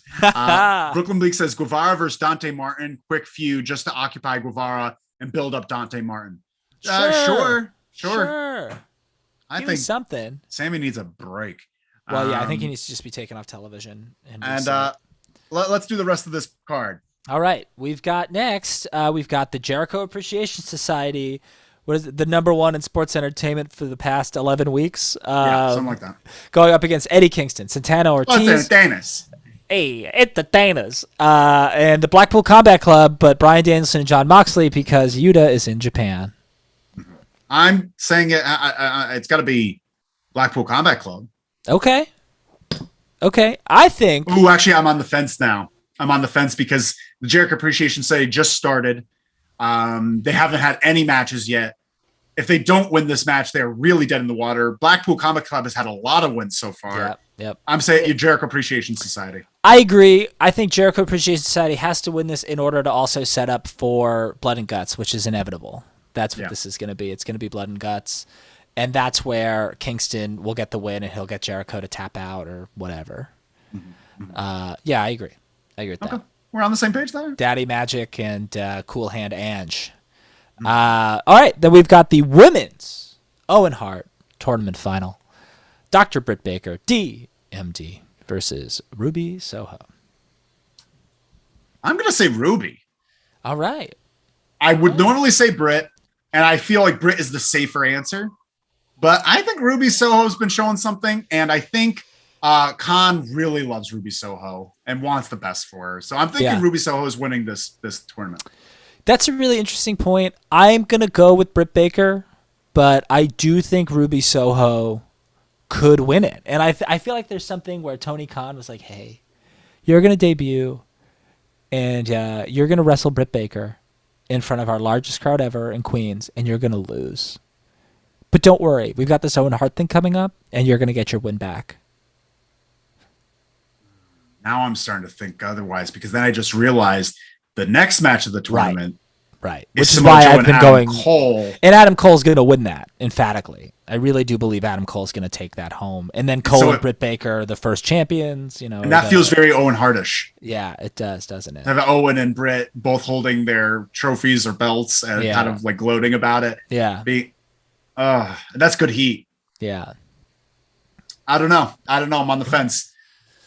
Brooklyn Bleak says Guevara versus Dante Martin. Quick feud just to occupy Guevara and build up Dante Martin. Sure. I think something. Sammy needs a break. Well, yeah, I think he needs to just be taken off television. And let's do the rest of this card. All right. We've got the Jericho Appreciation Society. What is it? The number one in sports entertainment for the past 11 weeks. Something like that. Going up against Eddie Kingston, Santana Ortiz. It's Danis. Hey, it's the Danas. And the Blackpool Combat Club, but Bryan Danielson and Jon Moxley because Yuta is in Japan. I'm saying it's got to be Blackpool Combat Club. Okay. I think. Ooh, actually, I'm on the fence now. I'm on the fence because the Jericho Appreciation Society just started. They haven't had any matches yet. If they don't win this match, they're really dead in the water. Blackpool Combat Club has had a lot of wins so far. Yep. I'm saying Jericho Appreciation Society. I agree. I think Jericho Appreciation Society has to win this in order to also set up for Blood and Guts, which is inevitable. That's what this is going to be. It's going to be Blood and Guts. And that's where Kingston will get the win and he'll get Jericho to tap out or whatever. Yeah, I agree. With that. We're on the same page there. Daddy Magic and Cool Hand Ange. All right, then we've got the women's Owen Hart tournament final. Dr. Britt Baker, DMD, versus Ruby Soho. I'm going to say Ruby. All right. I would normally say Britt, and I feel like Britt is the safer answer. But I think Ruby Soho's been showing something, and I think Khan really loves Ruby Soho and wants the best for her. So I'm thinking Ruby Soho is winning this tournament. That's a really interesting point. I'm going to go with Britt Baker, but I do think Ruby Soho could win it. And I feel like there's something where Tony Khan was like, hey, you're going to debut, and you're going to wrestle Britt Baker in front of our largest crowd ever in Queens, and you're going to lose. But don't worry, we've got this Owen Hart thing coming up, and you're going to get your win back. Now I'm starting to think otherwise, because then I just realized the next match of the tournament, right, which is why I've been going Cole, and Adam Cole's going to win that emphatically. I really do believe Adam Cole's going to take that home, and then Cole and Britt Baker, the first champions, and that feels very Owen Hartish. Yeah, it does, doesn't it? Have Owen and Britt both holding their trophies or belts and kind of like gloating about it. Yeah. That's good heat. Yeah. I don't know. I'm on the fence.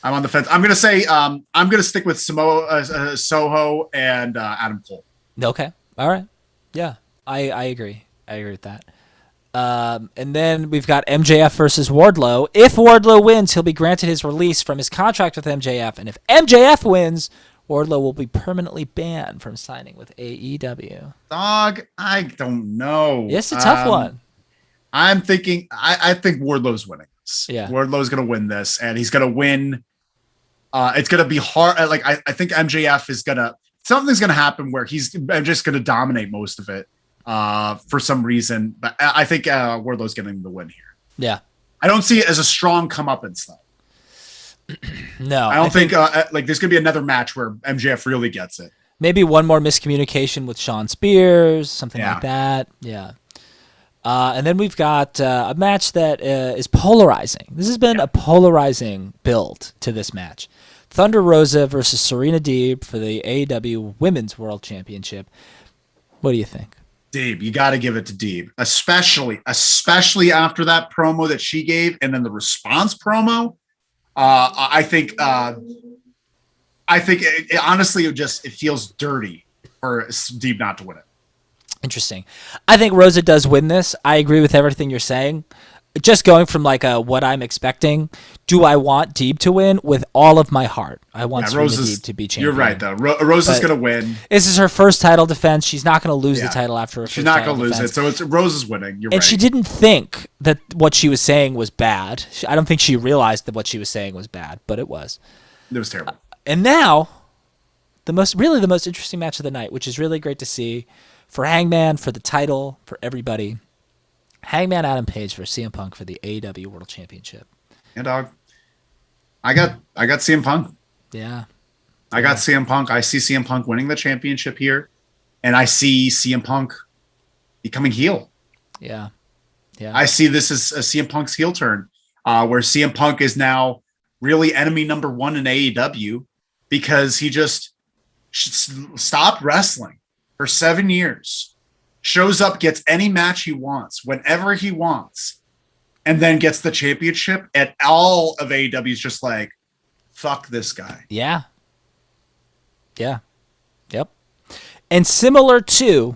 I'm going to say I'm going to stick with Soho and Adam Cole. Okay. All right. Yeah. I agree. I agree with that. And then we've got MJF versus Wardlow. If Wardlow wins, he'll be granted his release from his contract with MJF. And if MJF wins, Wardlow will be permanently banned from signing with AEW. Dog, I don't know. It's a tough one. I'm thinking, I think Wardlow's winning this. Yeah. Wardlow's going to win this, and he's going to win. It's going to be hard. Like, I think MJF is going to, something's going to happen where he's just going to dominate most of it for some reason. But I think Wardlow's getting the win here. Yeah. I don't see it as a strong comeuppance, though. No. I don't think there's going to be another match where MJF really gets it. Maybe one more miscommunication with Sean Spears, something like that. Yeah. And then we've got a match that is polarizing. This has been a polarizing build to this match. Thunder Rosa versus Serena Deeb for the AEW Women's World Championship. What do you think? Deeb, you got to give it to Deeb, especially after that promo that she gave, and then the response promo. I think honestly, it feels dirty for Deeb not to win it. Interesting. I think Rosa does win this. I agree with everything you're saying. Just going from what I'm expecting, do I want Deeb to win? With all of my heart. I want Serena Deeb to be champion. You're right, though. Rosa's going to win. This is her first title defense. She's not going to lose the title after her first title defense. She's not going to lose it, so Rosa's winning. You're right. And she didn't think that what she was saying was bad. I don't think she realized that what she was saying was bad, but it was. It was terrible. And now, the most interesting match of the night, which is really great to see for Hangman, for the title, for everybody. Hangman Adam Page versus CM Punk for the AEW World Championship. Yeah, dog. I got CM Punk. Yeah. I got CM Punk. I see CM Punk winning the championship here, and I see CM Punk becoming heel. Yeah. Yeah. I see this as a CM Punk's heel turn, where CM Punk is now really enemy number one in AEW because he just stopped wrestling for 7 years. Shows up, gets any match he wants, whenever he wants, and then gets the championship. And all of AEW is just like, fuck this guy. Yeah. Yeah. Yep. And similar to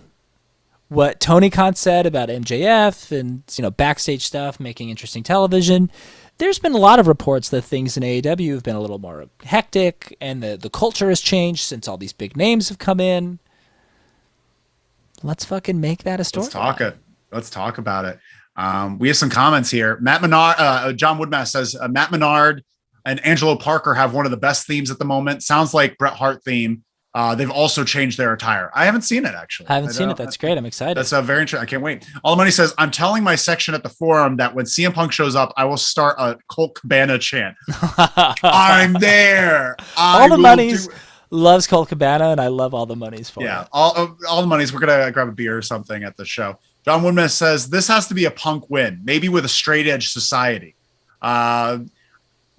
what Tony Khan said about MJF and backstage stuff, making interesting television, there's been a lot of reports that things in AEW have been a little more hectic, and the culture has changed since all these big names have come in. Let's fucking make that a story. Let's talk about it. We have some comments here. Matt Menard, John Woodmass says Matt Menard and Angelo Parker have one of the best themes at the moment. Sounds like Bret Hart theme. They've also changed their attire. I haven't seen it actually. I haven't seen it. That's great. I'm excited. That's very interesting. I can't wait. All the Money says I'm telling my section at the forum that when CM Punk shows up, I will start a Colt Cabana chant. I'm there. All the Monies loves Colt Cabana, and I love All the Monies for it. Yeah, all the Monies. We're gonna grab a beer or something at the show. John Woodman says this has to be a Punk win, maybe with a straight edge society. I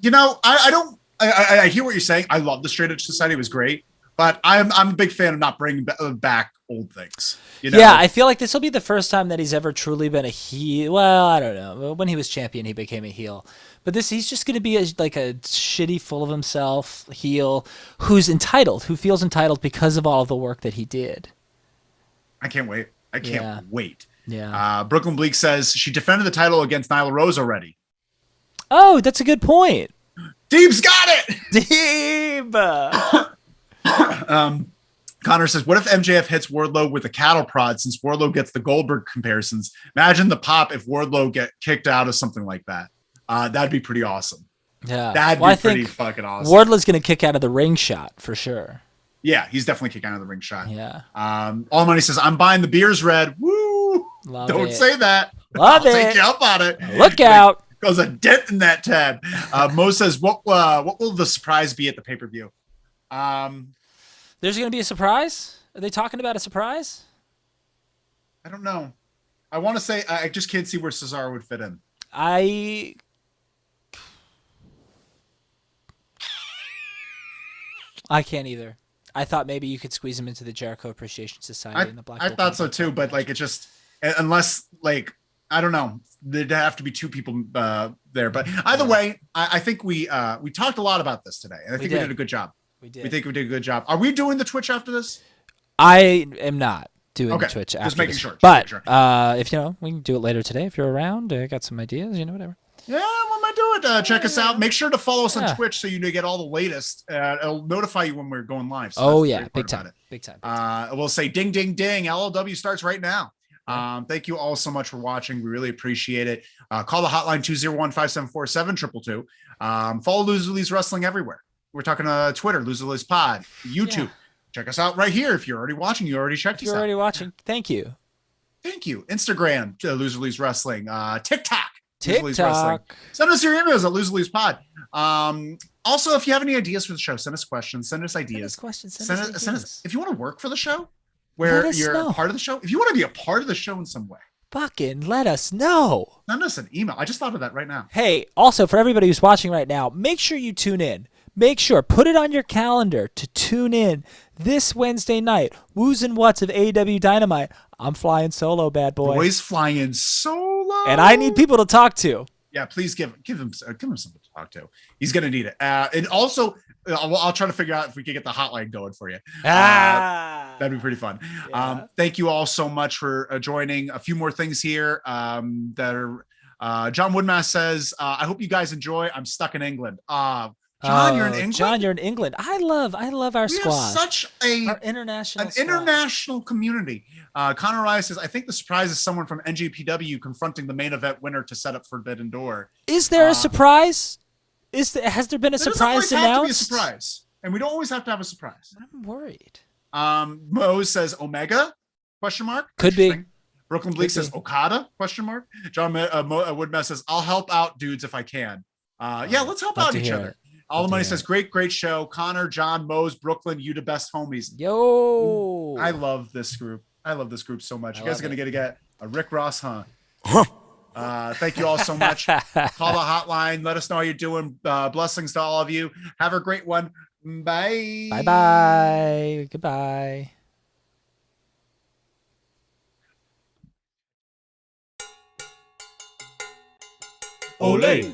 don't. I hear what you're saying. I love the straight edge society. It was great, but I'm a big fan of not bringing back old things. Yeah, I feel like this will be the first time that he's ever truly been a heel. Well, I don't know. When he was champion, he became a heel. But he's just going to be a shitty, full of himself heel who feels entitled because of all of the work that he did. I can't wait. I can't wait. Yeah. Brooklyn Bleak says she defended the title against Nyla Rose already. Oh, that's a good point. Deeb's got it. Deeb. Connor says, what if MJF hits Wardlow with a cattle prod since Wardlow gets the Goldberg comparisons? Imagine the pop if Wardlow get kicked out of something like that. That'd be pretty awesome. Yeah. That'd be pretty fucking awesome. Wardlow's going to kick out of the ring shot for sure. Yeah, he's definitely kicking out of the ring shot. Yeah. All Money says, I'm buying the beers red. Woo! Don't say that. Love I'll take you up on it. Look out. Goes a dent in that tab. Mo says, what will the surprise be at the pay-per-view? There's going to be a surprise? Are they talking about a surprise? I don't know. I want to say I just can't see where Cesaro would fit in. I can't either. I thought maybe you could squeeze him into the Jericho Appreciation Society and the Black. I thought so too, but it just unless I don't know, there'd have to be two people there. But either way, I think we talked a lot about this today, and I think we did a good job. We did. We think we did a good job. Are we doing the Twitch after this? I am not doing the Twitch after just making this. sure. But if we can do it later today if you're around. I got some ideas, whatever. Yeah, what am I doing? Check us out. Make sure to follow us on Twitch so you get all the latest. It'll notify you when we're going live. So big time. Big time. We'll say ding, ding, ding. LLW starts right now. Thank you all so much for watching. We really appreciate it. Call the hotline 201-574-7222. Follow Loserly's Wrestling everywhere. We're talking Twitter, Loserly's Pod, YouTube. Check us out right here. If you're already watching, you already checked us out. If you're already watching, thank you. Thank you. Instagram, Loserly's Wrestling. TikTok. TikTok. Send us your emails at Loserly's Pod. Also, if you have any ideas for the show, send us questions. Send us ideas. Send us if you want to work for the show, where you're a part of the show. If you want to be a part of the show in some way, fucking let us know. Send us an email. I just thought of that right now. Hey, also for everybody who's watching right now, make sure you tune in. Make sure, put it on your calendar to tune in this Wednesday night. Woos and Whats of AEW Dynamite. I'm flying solo, bad boy. Boy's flying solo. And I need people to talk to. Yeah, please give him something to talk to. He's gonna need it. And also, I'll try to figure out if we can get the hotline going for you. That'd be pretty fun. Yeah. Thank you all so much for joining. A few more things here that are. John Woodmass says, "I hope you guys enjoy. I'm stuck in England." John, you're in England. John, you're in England. I love our squad. We have such our international community. Connor Rice says, I think the surprise is someone from NJPW confronting the main event winner to set up Forbidden Door. Is there a surprise? Has there been a surprise announced? Have to be a surprise, and we don't always have to have a surprise. I'm worried. Mo says Omega? Question mark. Could be. Brooklyn Bleak says Okada? Question mark. John Woodmess says, I'll help out dudes if I can. Let's help out each other. All the money says, great show. Connor, John, Mose, Brooklyn, you the best homies. Yo. I love this group. I love this group so much. You guys are going to get a Rick Ross, huh? Thank you all so much. Call the hotline. Let us know how you're doing. Blessings to all of you. Have a great one. Bye. Bye-bye. Goodbye. Ole.